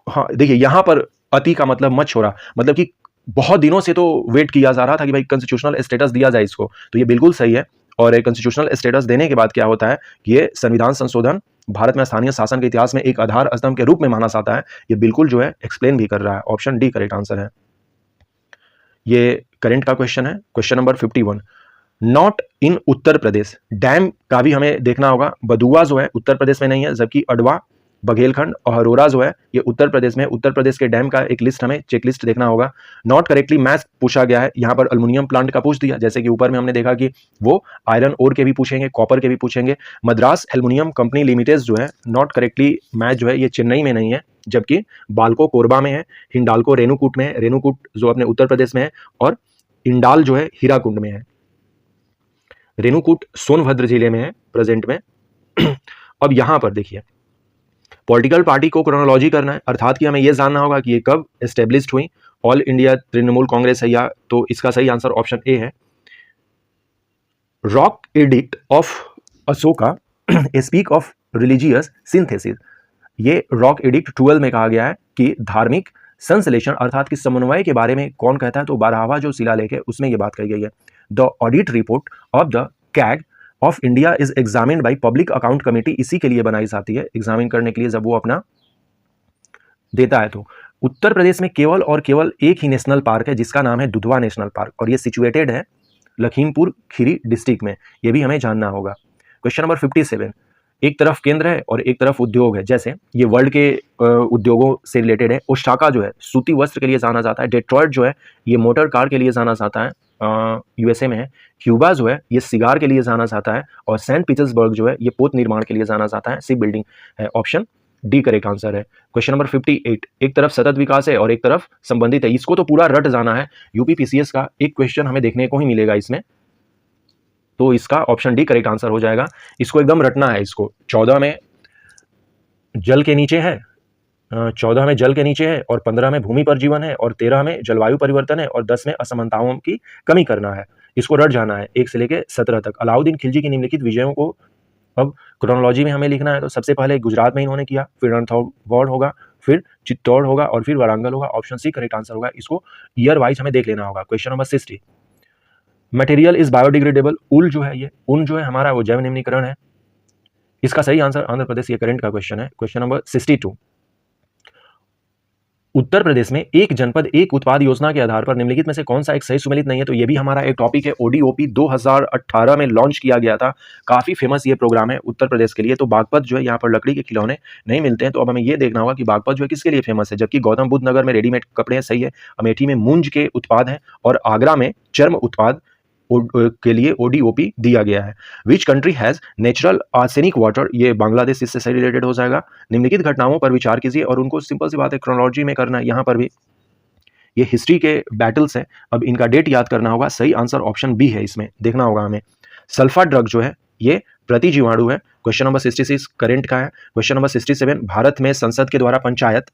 हाँ देखिए यहाँ पर अति का मतलब मच हो रहा, मतलब कि बहुत दिनों से तो वेट किया जा रहा था कि भाई कॉन्स्टिट्यूशनल स्टेटस दिया जाए इसको, तो ये बिल्कुल सही है। और कॉन्स्टिट्यूशनल स्टेटस देने के बाद क्या होता है, ये संविधान संशोधन भारत में स्थानीय शासन के इतिहास में एक आधार स्तंभ के रूप में माना जाता है। ये बिल्कुल जो है एक्सप्लेन भी कर रहा है। ऑप्शन डी करेक्ट आंसर है। ये करंट का क्वेश्चन है। Question number 51, not in Uttar Pradesh, dam का भी हमें देखना होगा। बदुआ जो है उत्तर प्रदेश में नहीं है, जबकि अडवा, बघेलखंड और हरोरा जो है ये उत्तर प्रदेश में। उत्तर प्रदेश के डैम का एक लिस्ट हमें चेकलिस्ट देखना होगा। नॉट करेक्टली मैच पूछा गया है, यहाँ पर अल्युमिनियम प्लांट का पूछ दिया, जैसे कि ऊपर में हमने देखा कि वो आयरन ओर के भी पूछेंगे, कॉपर के भी पूछेंगे। मद्रास एल्युमिनियम कंपनी लिमिटेड जो है नॉट करेक्टली मैच जो है ये चेन्नई में नहीं है, जबकि बाल्को कोरबा में है, हिंडाल्को रेणुकूट में है, रेणुकूट जो अपने उत्तर प्रदेश में है, और इंडाल जो है हीराकुंड में है। रेणुकूट सोनभद्र जिले में है प्रेजेंट में। अब यहां पर देखिए पॉलिटिकल पार्टी को क्रोनोलॉजी करना है, अर्थात कि हमें यह जानना होगा कि ये कब एस्टेब्लिश्ड हुई। ऑल इंडिया तृणमूल कांग्रेस है या, तो इसका सही आंसर ऑप्शन ए है। Rock edict of Ashoka speak of religious synthesis. ये रॉक एडिक्ट 12 में कहा गया है कि धार्मिक संश्लेषण अर्थात कि समन्वय के बारे में कौन कहता है, तो 12वां जो शिलालेख है उसमें यह बात कही गई है। The audit report of the CAG of India is examined by public account committee, इसी के लिए बनाई जाती है, एग्जामिन करने के लिए जब वो अपना देता है। तो उत्तर प्रदेश में केवल और केवल एक ही नेशनल पार्क है जिसका नाम है दुधवा नेशनल पार्क, और ये सिचुएटेड है लखीमपुर खीरी डिस्ट्रिक्ट में, ये भी हमें जानना होगा। क्वेश्चन नंबर 57, एक तरफ केंद्र है और एक तरफ उद्योग है, जैसे ये वर्ल्ड के उद्योगों से रिलेटेड है। ओसाका जो है सूती वस्त्र के लिए जाना जाता है। डेट्रॉयट जो है ये मोटर कार के लिए जाना जाता है, यूएसए में है। क्यूबा जो है ये सिगार के लिए जाना जाता है, और सेंट पीटर्सबर्ग जो है ये पोत निर्माण के लिए जाना जाता है, शिप बिल्डिंग है। ऑप्शन डी करेक्ट आंसर है। क्वेश्चन नंबर 58, एक तरफ सतत विकास है और एक तरफ संबंधित है, इसको तो पूरा रट जाना है। यूपीपीसीएस का एक क्वेश्चन हमें देखने को ही मिलेगा इसमें, तो इसका ऑप्शन डी करेक्ट आंसर हो जाएगा। इसको एकदम रटना है। इसको 14 में जल के नीचे है, 14 में जल के नीचे है, और 15 में भूमि पर जीवन है, और 13 में जलवायु परिवर्तन है, और 10 में असमानताओं की कमी करना है। इसको रट जाना है 1 से लेकर 17 तक। अलाउद्दीन खिलजी की निम्नलिखित विजयों को अब क्रोनोलॉजी में हमें लिखना है। तो सबसे पहले गुजरात में इन्होंने किया, फिर रणथंबोर होगा, फिर चित्तौड़ होगा, और फिर वारंगल होगा। ऑप्शन सी करेक्ट आंसर होगा। इसको ईयर वाइज हमें देख लेना होगा। Question number 60, material is biodegradable. Wool जो है, ये ऊन जो है हमारा वो जैव निम्नीकरण है। इसका सही आंसर आंध्र प्रदेश, ये करंट का क्वेश्चन है। क्वेश्चन नंबर 62, उत्तर प्रदेश में एक जनपद एक उत्पाद योजना के आधार पर निम्नलिखित में से कौन सा एक सही सुमेलित नहीं है? तो ये भी हमारा एक टॉपिक है। ओडीओपी 2018 में लॉन्च किया गया था, काफी फेमस ये प्रोग्राम है उत्तर प्रदेश के लिए। तो बागपत जो है यहाँ पर लकड़ी के खिलौने नहीं मिलते हैं, तो अब हमें ये देखना होगा कि बागपत जो है किसके लिए फेमस है। जबकि गौतम बुद्ध नगर में रेडीमेड कपड़े हैं, सही है। अमेठी में मूंज के उत्पाद हैं, और आगरा में चर्म उत्पाद के लिए ओडीओपी दिया गया है। Which country has natural arsenic water, ये बांग्लादेश इससे सही रिलेटेड हो जाएगा। निम्नलिखित घटनाओं पर विचार कीजिए, और उनको सिंपल सी बात है क्रोनोलॉजी में करना है। यहाँ पर भी ये हिस्ट्री के बैटल्स हैं, अब इनका डेट याद करना होगा। सही आंसर ऑप्शन बी है, इसमें देखना होगा हमें। सल्फा ड्रग जो है ये प्रतिजीवाणु है। क्वेश्चन नंबर 66 करंट का है। क्वेश्चन नंबर 67, भारत में संसद के द्वारा पंचायत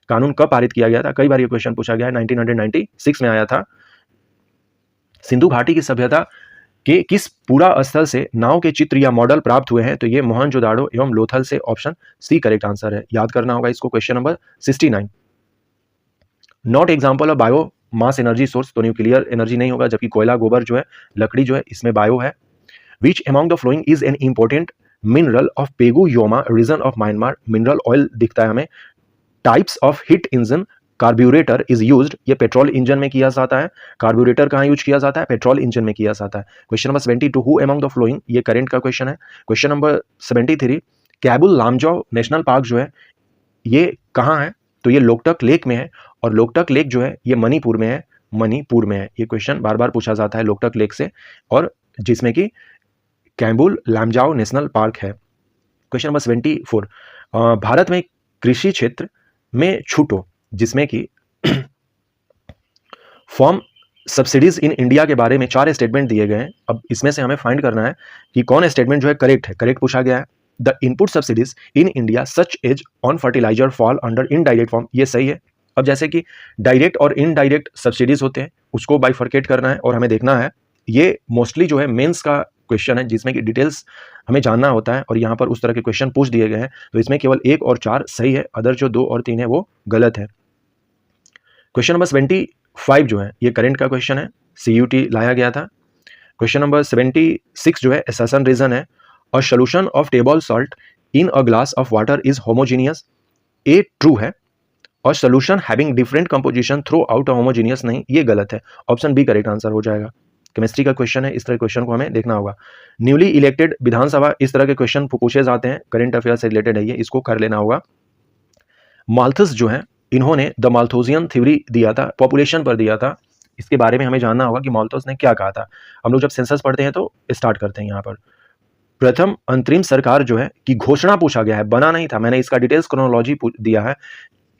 कानून कब पारित किया गया था? कई बार ये क्वेश्चन पूछा गया है। 1996 में आया था। सिंधु घाटी की सभ्यता के किस पूरा स्थल से नाव के चित्र या मॉडल प्राप्त हुए हैं? तो ये मोहनजोदाड़ो एवं लोथल से, ऑप्शन सी करेक्ट आंसर है। याद करना होगा इसको। Question number 69, not example of bio mass energy source, तो न्यूक्लियर एनर्जी नहीं होगा, जबकि कोयला, गोबर जो है, लकड़ी जो है, इसमें बायो है। Which among the flowing is an important mineral of Pegu Yoma region of Myanmar, mineral oil दिखता है हमें। Types of hit engine carburettor is used, ये पेट्रोल इंजन में किया जाता है। कार्ब्यूरेटर कहाँ यूज किया जाता है? पेट्रोल इंजन में किया जाता है। Question number 72, who among the flowing, ये करंट का क्वेश्चन है। Question number 73, Keibul Lamjao national park जो है ये कहाँ है? तो ये लोकटक लेक में है, और लोकटक लेक जो है ये मणिपुर में है, मणिपुर में है। ये क्वेश्चन बार बार पूछा जाता है लोकटक लेक से, और जिसमें कि कैबुल लामजाओ नेशनल पार्क है। क्वेश्चन नंबर 74, भारत में कृषि क्षेत्र में छूटो, जिसमें कि फॉर्म सब्सिडीज इन इंडिया के बारे में 4 स्टेटमेंट दिए गए हैं। अब इसमें से हमें फाइंड करना है कि कौन स्टेटमेंट जो है करेक्ट है। करेक्ट पूछा गया है, the input subsidies in India such as on fertiliser fall under indirect form, ये सही है। अब जैसे कि डायरेक्ट और इनडायरेक्ट सब्सिडीज होते हैं, उसको बाइफर्केट करना है और हमें देखना है। ये मोस्टली जो है मेंस का क्वेश्चन है, जिसमें कि डिटेल्स हमें जानना होता है, और यहाँ पर उस तरह के क्वेश्चन पूछ दिए गए हैं। तो इसमें केवल 1 और 4 सही है, अदर जो 2 और 3 है वो गलत है। क्वेश्चन नंबर 75 जो है ये करंट का क्वेश्चन है, CUT लाया गया था। क्वेश्चन नंबर 76 जो है एसेशन रीजन है, a solution of table salt in a glass of water is homogeneous, A true है, और solution having different composition through out homogeneous नहीं, ये गलत है। ऑप्शन बी करेक्ट आंसर हो जाएगा। केमिस्ट्री का क्वेश्चन है, इस तरह के क्वेश्चन को हमें देखना होगा। न्यूली इलेक्टेड विधानसभा, इस तरह के क्वेश्चन पूछे जाते हैं, करंट अफेयर से रिलेटेड है ये, इसको कर लेना होगा। माल्थस जो है इन्होंने द माल्थोजियन थ्योरी दिया था, पॉपुलेशन पर दिया था। इसके बारे में हमें जानना होगा कि माल्थस ने क्या कहा था। हम लोग जब सेंसस पढ़ते हैं तो स्टार्ट करते हैं यहाँ पर। प्रथम अंतरिम सरकार जो है की घोषणा पूछा गया है, बना नहीं था, मैंने इसका डिटेल्स क्रोनोलॉजी दिया है।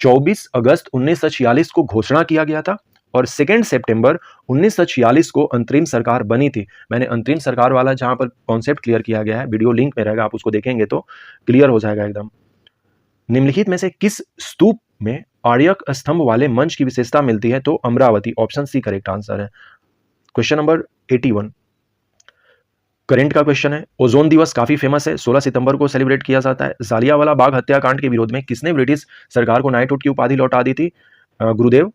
24 अगस्त 1946 को घोषणा किया गया था, और 2 सितंबर 1946 को अंतरिम सरकार बनी थी। मैंने अंतरिम सरकार वाला जहां पर कॉन्सेप्ट क्लियर किया गया है, वीडियो लिंक में रहेगा, आप उसको देखेंगे तो क्लियर हो जाएगा एकदम। निम्नलिखित में से किस स्तूप में आर्यक स्तंभ वाले मंच की विशेषता मिलती है? तो Amravati, option C correct answer है। क्वेश्चन नंबर 81 करंट का क्वेश्चन है। ओजोन दिवस काफी फेमस है, 16 सितंबर को सेलिब्रेट किया जाता है। जालियांवाला बाग हत्याकांड के विरोध में किसने ब्रिटिश सरकार को नाइटहुड की उपाधि लौटा दी थी? गुरुदेव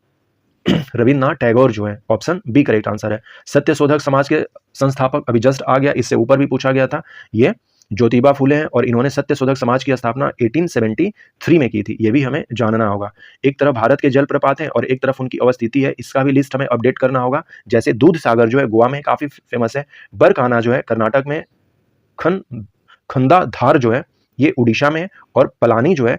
रविन्द्रनाथ टैगोर जो है, ऑप्शन बी करेक्ट आंसर है। सत्य शोधक समाज के संस्थापक, अभी जस्ट आ गया, इससे ऊपर भी पूछा गया था, ये ज्योतिबा फुले हैं, और इन्होंने सत्य शोधक समाज की स्थापना 1873 में की थी, ये भी हमें जानना होगा। एक तरफ भारत के जलप्रपात हैं और एक तरफ उनकी अवस्थिति है, इसका भी लिस्ट हमें अपडेट करना होगा। जैसे दूध सागर जो है गोवा में काफी फेमस है, बरकाना जो है कर्नाटक में, खंडाधार जो है ये उड़ीसा में, और पलानी जो है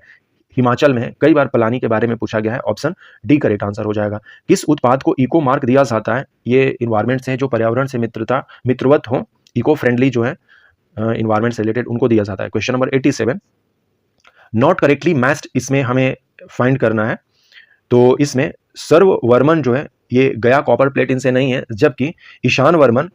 हिमाचल में है। कई बार पलानी के बारे में पूछा गया है, ऑप्शन डी करेक्ट आंसर हो जाएगा। किस उत्पाद को इको मार्क दिया जाता है? ये इन्वायरमेंट से है, जो पर्यावरण से मित्रवत हो, इको फ्रेंडली जो है इन्वायरमेंट से रिलेटेड, उनको दिया जाता है। Question number 87 not correctly matched, इसमें हमें फाइंड करना है। तो इसमें सर्ववर्मन जो है ये गया कॉपर प्लेट इनसे नहीं है, जबकि ईशान वर्मन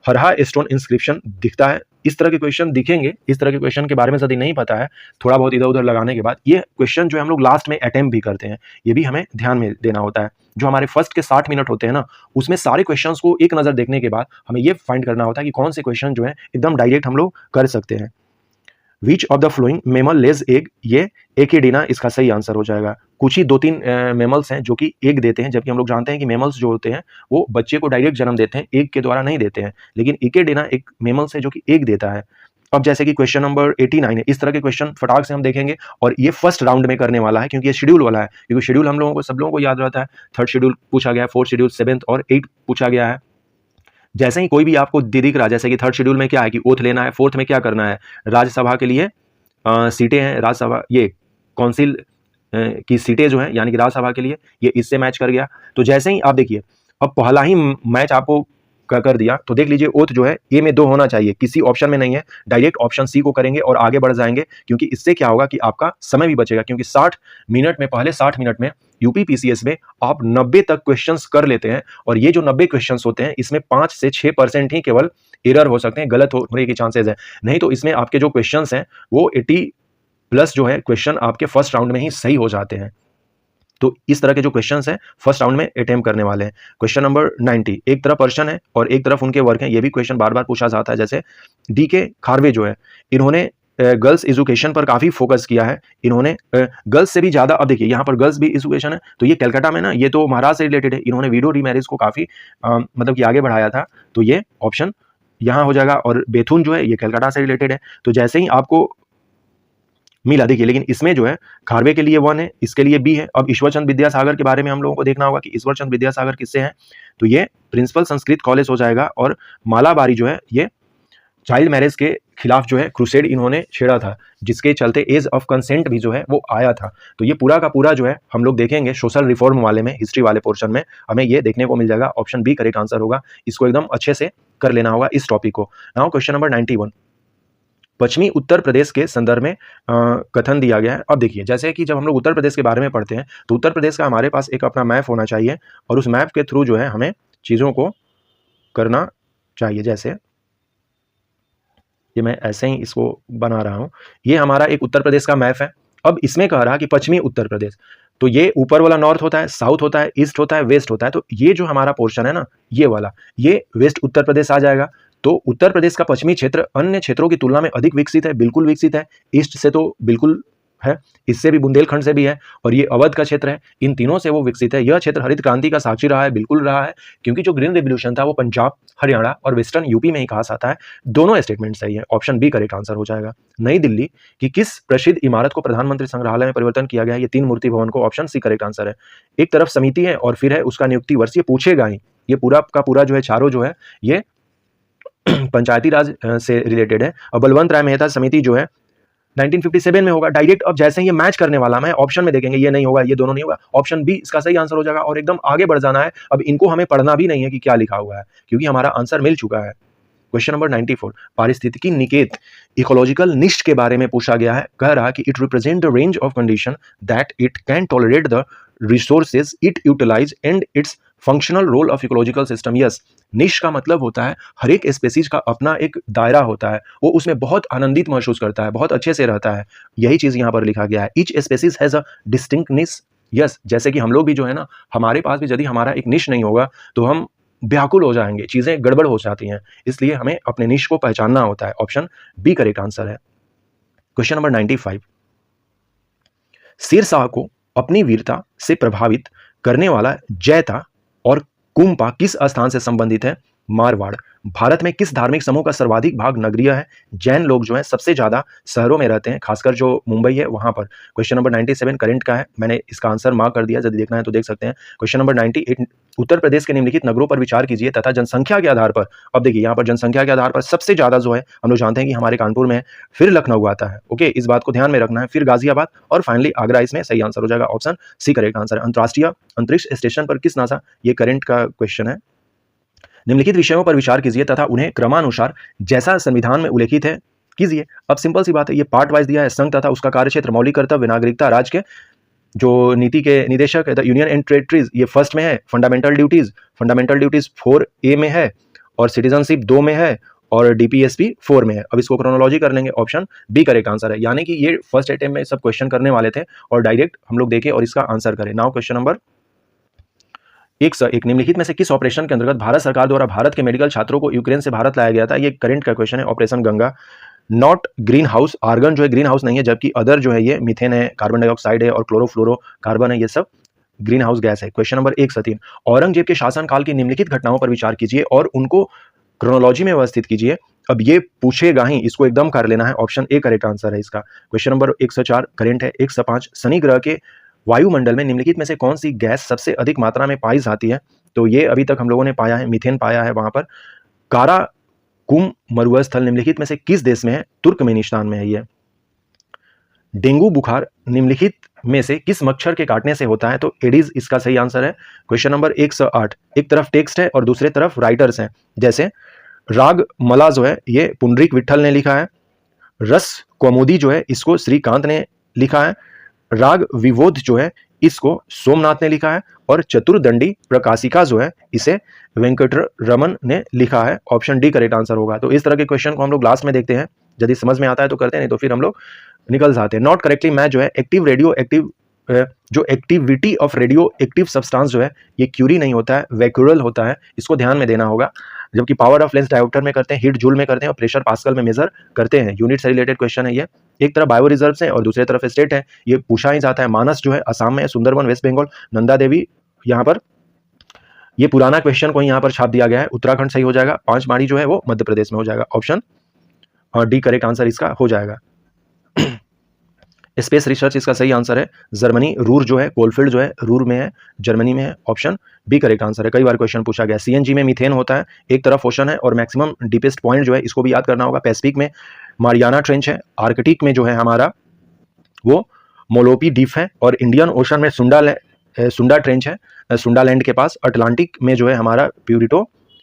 हरहा स्टोन इंस्क्रिप्शन दिखता है। इस तरह के क्वेश्चन दिखेंगे, इस तरह के क्वेश्चन के बारे में यदि नहीं पता है, थोड़ा बहुत इधर उधर लगाने के बाद ये क्वेश्चन जो है हम लोग लास्ट में अटेम्प्ट भी करते हैं, ये भी हमें ध्यान में देना होता है। जो हमारे फर्स्ट के 60 मिनट होते हैं ना, उसमें सारे क्वेश्चंस को एक नज़र देखने के बाद हमें ये फाइंड करना होता है कि कौन से क्वेश्चन जो है एकदम डायरेक्ट हम लोग कर सकते हैं। Which of the flowing mammal lays egg, ये एकिडीना इसका सही आंसर हो जाएगा। कुछ ही 2-3 मेमल्स हैं जो कि एग देते हैं, जबकि हम लोग जानते हैं कि मेमल्स जो होते हैं वो बच्चे को डायरेक्ट जन्म देते हैं, एग के द्वारा नहीं देते हैं, लेकिन एकिडीना एक मेमल्स है जो कि एग देता है। अब जैसे कि क्वेश्चन नंबर 89 है, इस तरह के क्वेश्चन फटाक से हम देखेंगे, और ये फर्स्ट राउंड में करने वाला है क्योंकि ये शेड्यूल वाला है, क्योंकि शेड्यूल हम लोगों को, सब लोगों को याद रहता है। 3rd शेड्यूल पूछा गया है, 4th शेड्यूल, 7th और 8th पूछा गया है। जैसे ही कोई भी आपको दिख रहा है, जैसे कि 3rd शेड्यूल में क्या है कि ओथ लेना है, 4th में क्या करना है, राज्यसभा के लिए सीटें हैं, राज्यसभा ये काउंसिल की सीटें जो हैं यानी कि राज्यसभा के लिए, ये इससे मैच कर गया। तो जैसे ही आप देखिए, अब पहला ही मैच आपको कर दिया, तो देख लीजिए ओथ जो है ए में 2 होना चाहिए, किसी ऑप्शन में नहीं है, डायरेक्ट ऑप्शन सी को करेंगे और आगे बढ़ जाएंगे, क्योंकि इससे क्या होगा कि आपका समय भी बचेगा, क्योंकि 60 मिनट में, पहले 60 मिनट में यूपीपीसीएस में आप 90 तक क्वेश्चंस कर लेते हैं, और ये जो 90 क्वेश्चंस होते हैं इसमें 5 से 6% ही केवल एरर हो सकते हैं, गलत होने के चांसेस है, नहीं तो इसमें आपके जो क्वेश्चंस हैं वो 80+ जो है क्वेश्चन आपके फर्स्ट राउंड में ही सही हो जाते हैं। तो इस तरह के जो क्वेश्चंस हैं फर्स्ट राउंड में अटेम्प्ट करने वाले हैं। क्वेश्चन नंबर 90, एक तरफ पर्सन है और एक तरफ उनके वर्क हैं, ये भी क्वेश्चन बार बार पूछा जाता है। जैसे DK खारवे जो है, इन्होंने गर्ल्स एजुकेशन पर काफी फोकस किया है। इन्होंने गर्ल्स से भी ज्यादा, अब देखिए यहाँ पर गर्ल्स भी एजुकेशन है, तो ये कलकत्ता में ना, ये तो महाराष्ट्र से रिलेटेड है। इन्होंने वीडियो रीमैरिज को काफी मतलब कि आगे बढ़ाया था, तो ये ऑप्शन यहाँ हो जाएगा। और बेथुन जो है ये कलकत्ता से रिलेटेड है। तो जैसे ही आपको मिला, देखिए लेकिन इसमें जो है खारवे के लिए 1 है, इसके लिए B है। अब ईश्वर चंद्र विद्यासागर के बारे में हम लोगों को देखना होगा कि ईश्वर चंद्र विद्यासागर किससे हैं, तो ये प्रिंसिपल संस्कृत कॉलेज हो जाएगा। और मालाबारी जो है ये चाइल्ड मैरिज के खिलाफ जो है क्रूसेड इन्होंने छेड़ा था, जिसके चलते एज ऑफ कंसेंट भी जो है वो आया था। तो ये पूरा का पूरा जो है हम लोग देखेंगे सोशल रिफॉर्म वाले में, हिस्ट्री वाले पोर्शन में हमें ये देखने को मिल जाएगा। ऑप्शन B करेक्ट आंसर होगा। इसको एकदम अच्छे से कर लेना होगा इस टॉपिक को। नाउ क्वेश्चन नंबर 91, पश्चिमी उत्तर प्रदेश के संदर्भ में कथन दिया गया है। अब देखिए, जैसे कि जब हम लोग उत्तर प्रदेश के बारे में पढ़ते हैं तो उत्तर प्रदेश का हमारे पास एक अपना मैप होना चाहिए और उस मैप के थ्रू जो है हमें चीज़ों को करना चाहिए। जैसे ये मैं ऐसे ही इसको बना रहा हूँ, ये हमारा एक उत्तर प्रदेश का मैप है। अब इसमें कह रहा कि पश्चिमी उत्तर प्रदेश, तो ये ऊपर वाला नॉर्थ होता है, साउथ होता है, ईस्ट होता है, वेस्ट होता है। तो ये जो हमारा पोर्शन है ना, ये वाला, ये वेस्ट उत्तर प्रदेश आ जाएगा। तो उत्तर प्रदेश का पश्चिमी क्षेत्र अन्य क्षेत्रों की तुलना में अधिक विकसित है, बिल्कुल विकसित है। ईस्ट से तो बिल्कुल है, इससे भी बुंदेलखंड से भी है, और ये अवध का क्षेत्र है। इन तीनों से वो विकसित है। यह क्षेत्र हरित क्रांति का साक्षी रहा है, बिल्कुल रहा है, क्योंकि जो ग्रीन रेवोल्यूशन था वो पंजाब, हरियाणा और वेस्टर्न यूपी में ही खास आता है। दोनों स्टेटमेंट सही है। ऑप्शन B करेक्ट आंसर हो जाएगा। नई दिल्ली की किस प्रसिद्ध इमारत को प्रधानमंत्री संग्रहालय में परिवर्तन किया गया है? ये 3 मूर्ति भवन को, ऑप्शन C करेक्ट आंसर है। एक तरफ समिति है और फिर है उसका नियुक्ति वर्ष, ये पूछेगा ही। ये पूरा का पूरा जो है चारों जो है ये पंचायती राज से रिलेटेड है। और बलवंत राय मेहता समिति जो है 1957 में होगा डायरेक्ट। अब जैसे ये मैच करने वाला है, ऑप्शन में देखेंगे ये नहीं होगा, ये दोनों नहीं होगा, ऑप्शन B इसका सही आंसर हो जाएगा। और एकदम आगे बढ़ जाना है। अब इनको हमें पढ़ना भी नहीं है कि क्या लिखा हुआ है, क्योंकि हमारा आंसर मिल चुका है। क्वेश्चन नंबर 94, पारिस्थितिकी निकेत इकोलॉजिकल निश के बारे में पूछा गया है। कह रहा कि it represent the range of condition that it can tolerate the resources it utilise and its functional role of ecological system. Yes, niche का मतलब होता है हर एक स्पेसीज का अपना एक दायरा होता है, वो उसमें बहुत आनंदित महसूस करता है, बहुत अच्छे से रहता है। यही चीज यहाँ पर लिखा गया है। Each species has a distinct निश। यस, जैसे कि हम लोग भी जो है ना, हमारे पास भी यदि हमारा एक निश नहीं होगा तो हम व्याकुल हो जाएंगे, चीजें गड़बड़ हो जाती हैं। इसलिए हमें अपने निश को पहचानना होता है। ऑप्शन B करेक्ट आंसर है। क्वेश्चन नंबर 95, शेरशाह को अपनी वीरता से प्रभावित करने वाला जैता और कुंपा किस स्थान से संबंधित है? मारवाड़। भारत में किस धार्मिक समूह का सर्वाधिक भाग नगरीय है? जैन लोग जो है सबसे ज्यादा शहरों में रहते हैं, खासकर जो मुंबई है वहां पर। क्वेश्चन नंबर 97 करंट का है, मैंने इसका आंसर मार्क कर दिया, यदि देखना है तो देख सकते हैं। क्वेश्चन नंबर 98, उत्तर प्रदेश के निम्नलिखित नगरों पर विचार कीजिए तथा जनसंख्या के आधार पर। अब देखिए यहाँ पर जनसंख्या के आधार पर सबसे ज्यादा जो है हम लोग जानते हैं कि हमारे कानपुर में है, फिर लखनऊ आता है। ओके, इस बात को ध्यान में रखना है, फिर गाजियाबाद और फाइनली आगरा इसमें सही आंसर हो जाएगा। ऑप्शन C करेक्ट आंसर है। अंतर्राष्ट्रीय अंतरिक्ष स्टेशन पर किस नासा, ये करंट का क्वेश्चन है। निम्नलिखित विषयों पर विचार कीजिए तथा उन्हें क्रमानुसार जैसा संविधान में उल्लेखित है कीजिए। अब सिंपल सी बात है, ये पार्ट वाइज दिया है। संघ तथा उसका कार्यक्षेत्र, मौलिक कर्तव्य, नागरिकता, राज्य के जो नीति के निदेशक है, द यूनियन एंड टेरिटरीज, ये फर्स्ट में है। फंडामेंटल ड्यूटीज 4A में है और सिटीजनशिप 2 में है और DPSP 4 में है। अब इसको क्रोनोलॉजी कर लेंगे। ऑप्शन B करेक्ट आंसर है। यानी कि ये फर्स्ट अटेम्प्ट में सब क्वेश्चन करने वाले थे और डायरेक्ट हम लोग देखें और इसका आंसर करें। नाउ क्वेश्चन नंबर 101, निम्नलिखित में से किस ऑपरेशन के अंतर्गत भारत सरकार द्वारा भारत के मेडिकल छात्रों को यूक्रेन से भारत लाया गया था? ये करंट का क्वेश्चन है। Operation Ganga. Not green house, argon जो है ग्रीन हाउस नहीं है, जबकि अदर जो है ये मीथेन है, कार्बन डाइऑक्साइड है और क्लोरोफ्लोरोकार्बन है, ये सब ग्रीन हाउस गैस है। क्वेश्चन नंबर 103, औरंगजेब के शासनकाल की निम्नलिखित घटनाओं पर विचार कीजिए और उनको क्रोनोलॉजी में व्यवस्थित कीजिए। अब ये पूछेगा ही, इसको एकदम कर लेना है। ऑप्शन A करेक्ट आंसर है इसका। क्वेश्चन नंबर 104 करंट है। 105, शनि ग्रह के वायुमंडल में निम्नलिखित में से कौन सी गैस सबसे अधिक मात्रा में पाई जाती है? तो ये अभी तक हम लोगों ने पाया है, मीथेन पाया है वहां पर। काराकुम मरुस्थल निम्नलिखित में से किस देश में है? तुर्कमेनिस्तान में है ये। डेंगू बुखार निम्नलिखित में से किस मच्छर के काटने से होता है? तो एडिस इसका सही आंसर है। क्वेश्चन नंबर 108, एक तरफ टेक्स्ट है और दूसरे तरफ राइटर्स हैं। जैसे राग मला जो है ये पुंडरीक विट्ठल ने लिखा है, रस कौमुदी जो है इसको श्रीकांत ने लिखा है, राग विवोध जो है इसको सोमनाथ ने लिखा है और चतुर्दंडी प्रकाशिका जो है इसे वेंकटरमन ने लिखा है। ऑप्शन D करेक्ट आंसर होगा। तो इस तरह के क्वेश्चन को हम लोग लास्ट में देखते हैं, यदि समझ में आता है तो करते हैं, नहीं तो फिर हम लोग निकल जाते हैं। नॉट करेक्टली मैच जो है एक्टिव रेडियो एक्टिव जो activity of radio active substance जो है ये क्यूरी नहीं होता है, वैक्यूरल होता है, इसको ध्यान में देना होगा। जबकि पावर ऑफ लेंस डायोप्टर में करते हैं, हीट जूल में करते हैं और प्रेशर पास्कल में मेजर करते हैं। यूनिट से रिलेटेड क्वेश्चन है ये। एक तरफ बायो रिजर्व है और दूसरी तरफ स्टेट है, ये पूछा ही जाता है। मानस जो है असम में, सुंदरबन वेस्ट बंगाल, नंदा देवी यहाँ पर, ये पुराना क्वेश्चन को यहाँ पर छाप दिया गया है। उत्तराखंड सही हो जाएगा। पांचमाड़ी जो है वो मध्य प्रदेश में हो जाएगा। ऑप्शन डी करेक्ट आंसर इसका हो जाएगा। स्पेस रिसर्च इसका सही आंसर है। जर्मनी, रूर जो है, कोलफील्ड जो है रूर में है, जर्मनी में है। ऑप्शन बी करेक्ट आंसर है। कई बार क्वेश्चन पूछा गया। सीएनजी में मीथेन होता है, एक तरफ ओशन है और मैक्सिमम डीपेस्ट पॉइंट जो है इसको भी याद करना होगा। पैसिफिक में मारियाना ट्रेंच है, आर्कटिक में जो है हमारा वो मोलोपी डीप है और इंडियन ओशन में सुंडा ट्रेंच है, सुंडा लैंड के पास। अटलांटिक में जो है हमारा प्यूरिटो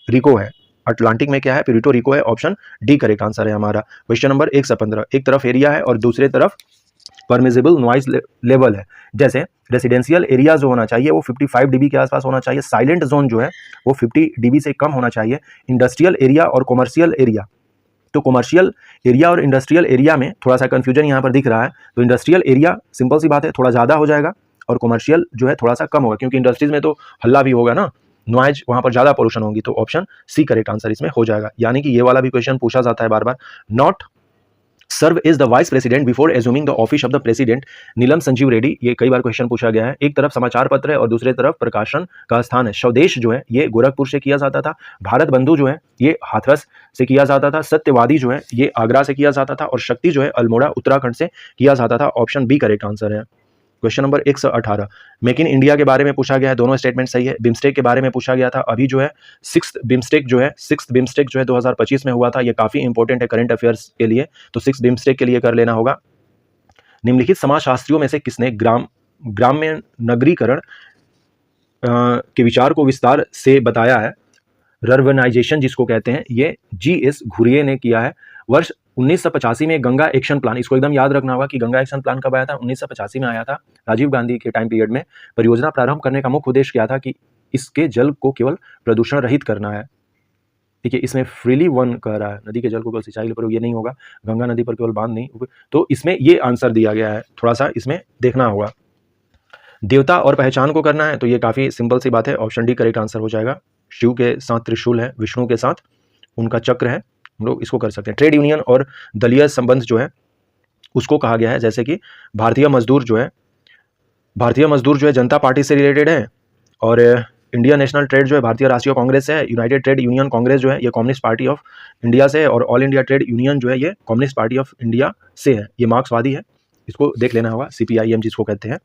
रिको है। अटलांटिक में क्या है? प्यूरिटो रिको है। ऑप्शन डी करेक्ट आंसर है हमारा। क्वेश्चन नंबर 115, एक तरफ एरिया है और दूसरी तरफ परमिजिबल नॉइज लेवल है। जैसे रेसिडेंशियल एरिया जो होना चाहिए वो 55 dB के आसपास होना चाहिए। साइलेंट जोन जो है वो 50 dB से कम होना चाहिए। इंडस्ट्रियल एरिया और कॉमर्शियल एरिया, तो कॉमर्शियल एरिया और इंडस्ट्रियल एरिया में थोड़ा सा कंफ्यूजन यहाँ पर दिख रहा है। तो इंडस्ट्रियल एरिया सिंपल सी बात है थोड़ा ज़्यादा हो जाएगा और कॉमर्शियल जो है थोड़ा सा कम होगा, क्योंकि इंडस्ट्रीज में तो हल्ला भी होगा ना, नॉइज वहाँ पर ज़्यादा पोल्यूशन होगी। तो ऑप्शन सी करेक्ट आंसर इसमें हो जाएगा। यानी कि ये वाला भी क्वेश्चन पूछा जाता है बार बार। Not serve is the vice president before assuming the office of the president, Neelam Sanjiva Reddy. ये कई बार क्वेश्चन पूछा गया है। एक तरफ समाचार पत्र है और दूसरे तरफ प्रकाशन का स्थान है। स्वदेश जो है ये गोरखपुर से किया जाता था। भारत बंधु जो है ये हाथरस से किया जाता था। सत्यवादी जो है ये आगरा से किया जाता था और शक्ति जो है अल्मोड़ा उत्तराखंड से किया जाता था। ऑप्शन बी करेक्ट आंसर है। Question number 118, make in India के बारे में पूछा गया है। दोनों स्टेटमेंट सही है। बिम्स्टेक के बारे में पूछा गया था। अभी जो है सिक्स्थ बिम्स्टेक जो है 2025 में हुआ था। ये काफी इंपॉर्टेंट है करंट अफेयर्स के लिए, तो सिक्स्थ बिम्स्टेक के लिए कर लेना होगा। निम्नलिखित समाजशास्त्रियों में से किसने ग्राम्य नगरीकरण के विचार को विस्तार से बताया है? रर्बनाइजेशन जिसको कहते हैं, ये जी.एस. घुरिये ने किया है। वर्ष 1985 में गंगा एक्शन प्लान, इसको एकदम याद रखना होगा कि गंगा एक्शन प्लान कब आया था? 1985 में आया था, राजीव गांधी के टाइम पीरियड में। परियोजना प्रारंभ करने का मुख्य उद्देश्य क्या था? कि इसके जल को केवल प्रदूषण रहित करना है। ठीक है, इसमें फ्रीली वन कह रहा है, नदी के जल को केवल सिंचाई के लिए प्रयोग, ये नहीं होगा। गंगा नदी पर केवल बांध नहीं, तो इसमें ये आंसर दिया गया है, थोड़ा सा इसमें देखना होगा। देवता और पहचान को करना है, तो ये काफी सिंपल सी बात है। ऑप्शन डी करेक्ट आंसर हो जाएगा। शिव के साथ त्रिशूल है, विष्णु के साथ उनका चक्र है, हम लोग इसको कर सकते हैं। ट्रेड यूनियन और दलीय संबंध जो है उसको कहा गया है। जैसे कि भारतीय मजदूर जो है जनता पार्टी से रिलेटेड है और इंडियन नेशनल ट्रेड जो है भारतीय राष्ट्रीय कांग्रेस से है। यूनाइटेड ट्रेड यूनियन कांग्रेस जो है ये कम्युनिस्ट पार्टी ऑफ इंडिया से है और ऑल इंडिया ट्रेड यूनियन जो है ये कम्युनिस्ट पार्टी ऑफ इंडिया से है। ये मार्क्सवादी है, इसको देख लेना होगा। CPIM जिसको कहते हैं।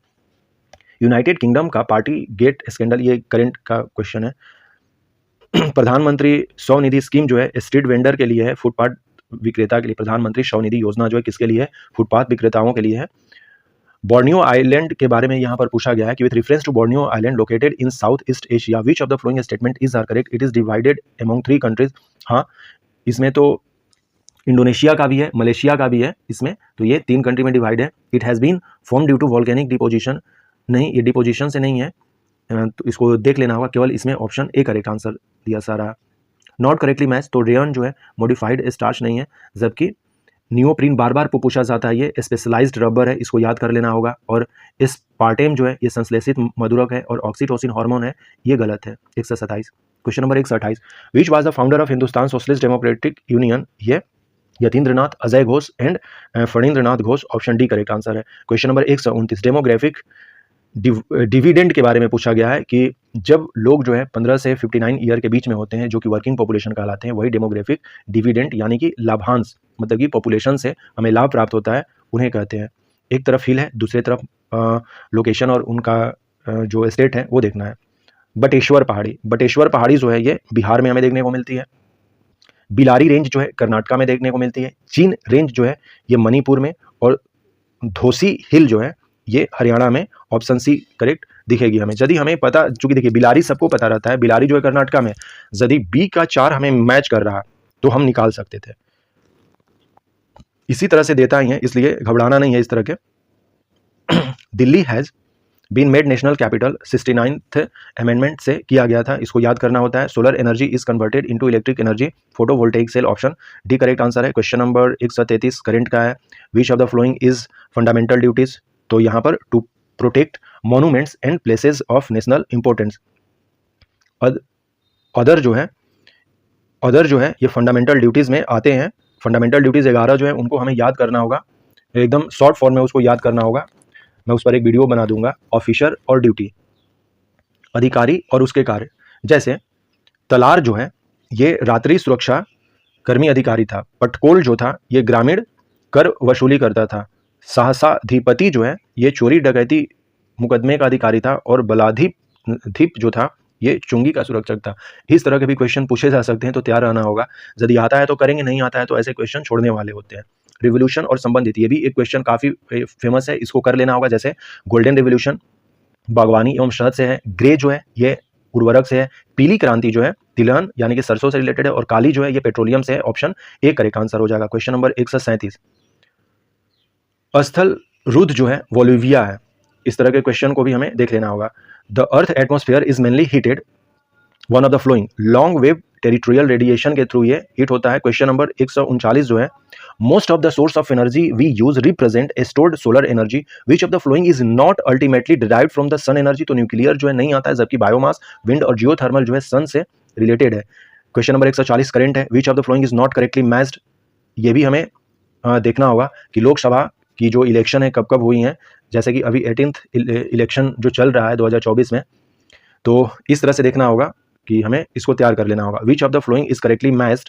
यूनाइटेड किंगडम का पार्टी गेट स्कैंडल, ये करंट का क्वेश्चन है। प्रधानमंत्री स्वनिधि स्कीम जो है स्ट्रीट वेंडर के लिए है, फुटपाथ विक्रेता के लिए। प्रधानमंत्री स्वनिधि योजना जो है किसके लिए है? फुटपाथ विक्रेताओं के लिए है। बोर्नियो आइलैंड के बारे में यहाँ पर पूछा गया है कि with reference to Borneo island located in south east Asia which of the flowing statement is are correct? It is divided among 3 countries. हाँ, इसमें तो इंडोनेशिया का भी है, मलेशिया का भी है इसमें, तो ये 3 कंट्री में डिवाइड है। It has been form due to volcanic deposition, नहीं ये डिपोजिशन से नहीं है, तो इसको देख लेना होगा। केवल इसमें ऑप्शन ए करेक्ट आंसर दिया सारा। नॉट करेक्टली मैच, तो रेयन जो है मॉडिफाइड स्टार्च नहीं है, जबकि नियोप्रीन बार बार पूछा जाता है, ये स्पेशलाइज्ड रबर है, इसको याद कर लेना होगा। और एस्पार्टेम जो है ये संश्लेषित मधुरक है और ऑक्सीटोसिन हार्मोन है, ये गलत है। 127, question number 128, which was the founder of Hindustan socialist democratic union? ये Jatindranath, Ajay Ghosh and Phanindranath Ghosh. Option D correct answer है। क्वेश्चन नंबर 129, डेमोग्राफिक डिविडेंड के बारे में पूछा गया है कि जब लोग जो है 15 से 59 ईयर के बीच में होते हैं, जो कि वर्किंग पॉपुलेशन कहलाते हैं, वही डेमोग्राफिक डिविडेंड यानी कि लाभांश, मतलब कि पॉपुलेशन से हमें लाभ प्राप्त होता है, उन्हें कहते हैं। एक तरफ हिल है, दूसरी तरफ लोकेशन और उनका जो स्टेट है वो देखना है। बटेश्वर पहाड़ी जो है ये बिहार में हमें देखने को मिलती है। बिलारी रेंज जो है कर्नाटका में देखने को मिलती है। चीन रेंज जो है ये मणिपुर में, और धोसी हिल जो है ये हरियाणा में। ऑप्शन सी करेक्ट दिखेगी हमें। यदि हमें पता, चूंकि देखिए बिलारी सबको पता रहता है, बिलारी जो है कर्नाटका में, यदि बी का 4 हमें मैच कर रहा तो हम निकाल सकते थे। इसी तरह से देता ही है, इसलिए घबराना नहीं है इस तरह के। Delhi has been made national capital 69th amendment से किया गया था, इसको याद करना होता है। Solar energy is converted into electric energy, photovoltaic cell. Option D correct answer है। क्वेश्चन नंबर 133 करंट का है। Which of the flowing is fundamental duties? तो यहाँ पर protect monuments and places of national importance. Other जो है ये fundamental duties में आते हैं। फंडामेंटल ड्यूटीज़ 11 जो है उनको हमें याद करना होगा, एकदम शॉर्ट फॉर्म में उसको याद करना होगा। मैं उस पर एक वीडियो बना दूंगा। ऑफिसर और ड्यूटी, अधिकारी और उसके कार्य। जैसे तलार जो है ये रात्रि सुरक्षा कर्मी अधिकारी था। पटकोल जो था ये ग्रामीण कर वसूली करता था। सहसाधिपति जो है ये चोरी डकैती मुकदमे का अधिकारी था। और बलाधिप जो था ये चुंगी का सुरक्षक था। इस तरह के भी क्वेश्चन पूछे जा सकते हैं, तो तैयार रहना होगा। यदि आता है तो करेंगे, नहीं आता है तो ऐसे क्वेश्चन छोड़ने वाले होते हैं। रिवोल्यूशन और संबंधित, ये भी एक क्वेश्चन काफी फेमस है, इसको कर लेना होगा। जैसे गोल्डन रिवोल्यूशन बागवानी एवं शहद से है, ग्रे जो है ये उर्वरक से है, पीली क्रांति जो है तिलहन यानी कि सरसों से रिलेटेड है, और काली जो है ये पेट्रोलियम से है। ऑप्शन ए करेक्ट आंसर हो जाएगा। क्वेश्चन नंबर 137, स्थल रुद्ध जो है वोल्यूविया है। इस तरह के क्वेश्चन को भी हमें देख लेना होगा। The earth atmosphere is mainly heated, one of the flowing long wave territorial radiation के थ्रू ये हीट होता है। क्वेश्चन नंबर 139 जो है, most of the source of energy we use represent a stored solar energy, which of the flowing is not ultimately derived from the sun energy. तो nuclear जो है नहीं आता है, जबकि बायोमास, विंड और जियोथर्मल जो है सन से रिलेटेड है। क्वेश्चन नंबर 140 करंट है, which of the flowing is not correctly matched. ये भी हमें देखना होगा कि लोकसभा की जो इलेक्शन है कब कब हुई हैं। जैसे कि अभी 18th इलेक्शन जो चल रहा है 2024 में, तो इस तरह से देखना होगा कि हमें इसको तैयार कर लेना होगा। विच of the flowing is correctly matched.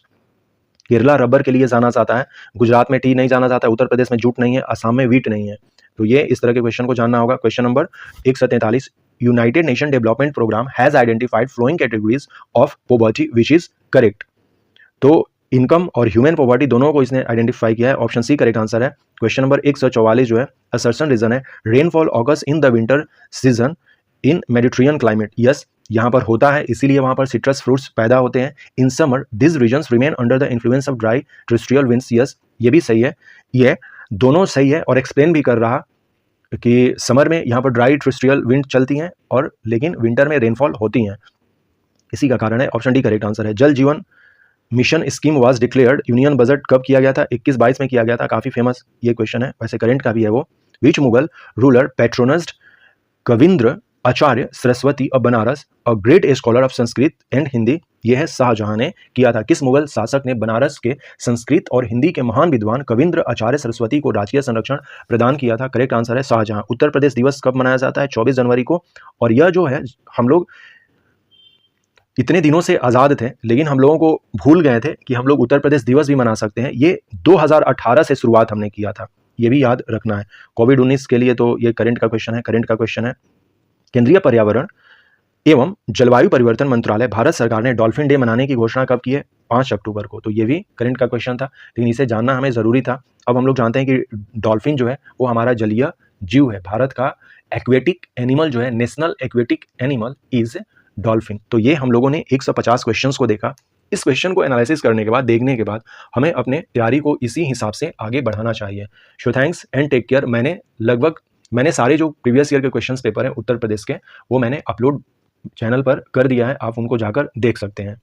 Kerala rubber के लिए जाना जाता है, गुजरात में टी नहीं जाना जाता है, उत्तर प्रदेश में जूट नहीं है, असम में वीट नहीं है। तो ये इस तरह के क्वेश्चन को जानना होगा। Question number 143, united nation development programme has identified flowing categories of poverty which is correct. तो इनकम और ह्यूमन पॉवर्टी दोनों को इसने आइडेंटिफाई किया है। ऑप्शन सी करेक्ट आंसर है। क्वेश्चन नंबर 144 जो है, असर्शन रीजन है, rainfall occurs in the winter season in Mediterranean climate. Yes, यहाँ पर होता है, इसीलिए वहाँ पर सिट्रस फ्रूट्स पैदा होते हैं। In summer this regions remain under the influence of dry terrestrial winds. Yes, ये भी सही है, ये दोनों सही है। और एक्सप्लेन भी कर रहा कि समर में यहाँ पर ड्राई टेरेस्ट्रियल विंड चलती हैं और लेकिन विंटर में रेनफॉल होती हैं, इसी का कारण है। ऑप्शन डी करेक्ट आंसर है। जल जीवन mission scheme was declared, union budget कब किया गया था? 21-22 में किया गया था। काफी फेमस ये क्वेश्चन है, वैसे करंट का भी है वो। Which Mughal ruler patronized Kavindra Acharya Saraswati of Banaras, a great scholar of Sanskrit and Hindi? ये है शाहजहां ने किया था। किस मुगल शासक ने बनारस के संस्कृत और हिंदी के महान विद्वान कविंद्र आचार्य सरस्वती को राजकीय संरक्षण प्रदान किया था? करेक्ट आंसर है शाहजहां। उत्तर प्रदेश दिवस कब मनाया जाता है? 24 जनवरी को। और यह जो है, हम लोग इतने दिनों से आज़ाद थे, लेकिन हम लोगों को भूल गए थे कि हम लोग उत्तर प्रदेश दिवस भी मना सकते हैं। ये 2018 से शुरुआत हमने किया था, ये भी याद रखना है। कोविड-19 के लिए तो ये करंट का क्वेश्चन है। करंट का क्वेश्चन है, केंद्रीय पर्यावरण एवं जलवायु परिवर्तन मंत्रालय भारत सरकार ने डॉल्फिन डे मनाने की घोषणा कब की है? 5 अक्टूबर को। तो ये भी करंट का क्वेश्चन था, लेकिन इसे जानना हमें ज़रूरी था। अब हम लोग जानते हैं कि डॉल्फिन जो है वो हमारा जलीय जीव है। भारत का एक्वेटिक एनिमल जो है, national aquatic animal is dolphin. तो ये हम लोगों ने 150 क्वेश्चंस को देखा। इस क्वेश्चन को एनालिसिस करने के बाद, देखने के बाद, हमें अपने तैयारी को इसी हिसाब से आगे बढ़ाना चाहिए। So thanks and take care. मैंने सारे जो प्रीवियस ईयर के क्वेश्चंस पेपर हैं उत्तर प्रदेश के, वो मैंने अपलोड चैनल पर कर दिया है, आप उनको जाकर देख सकते हैं।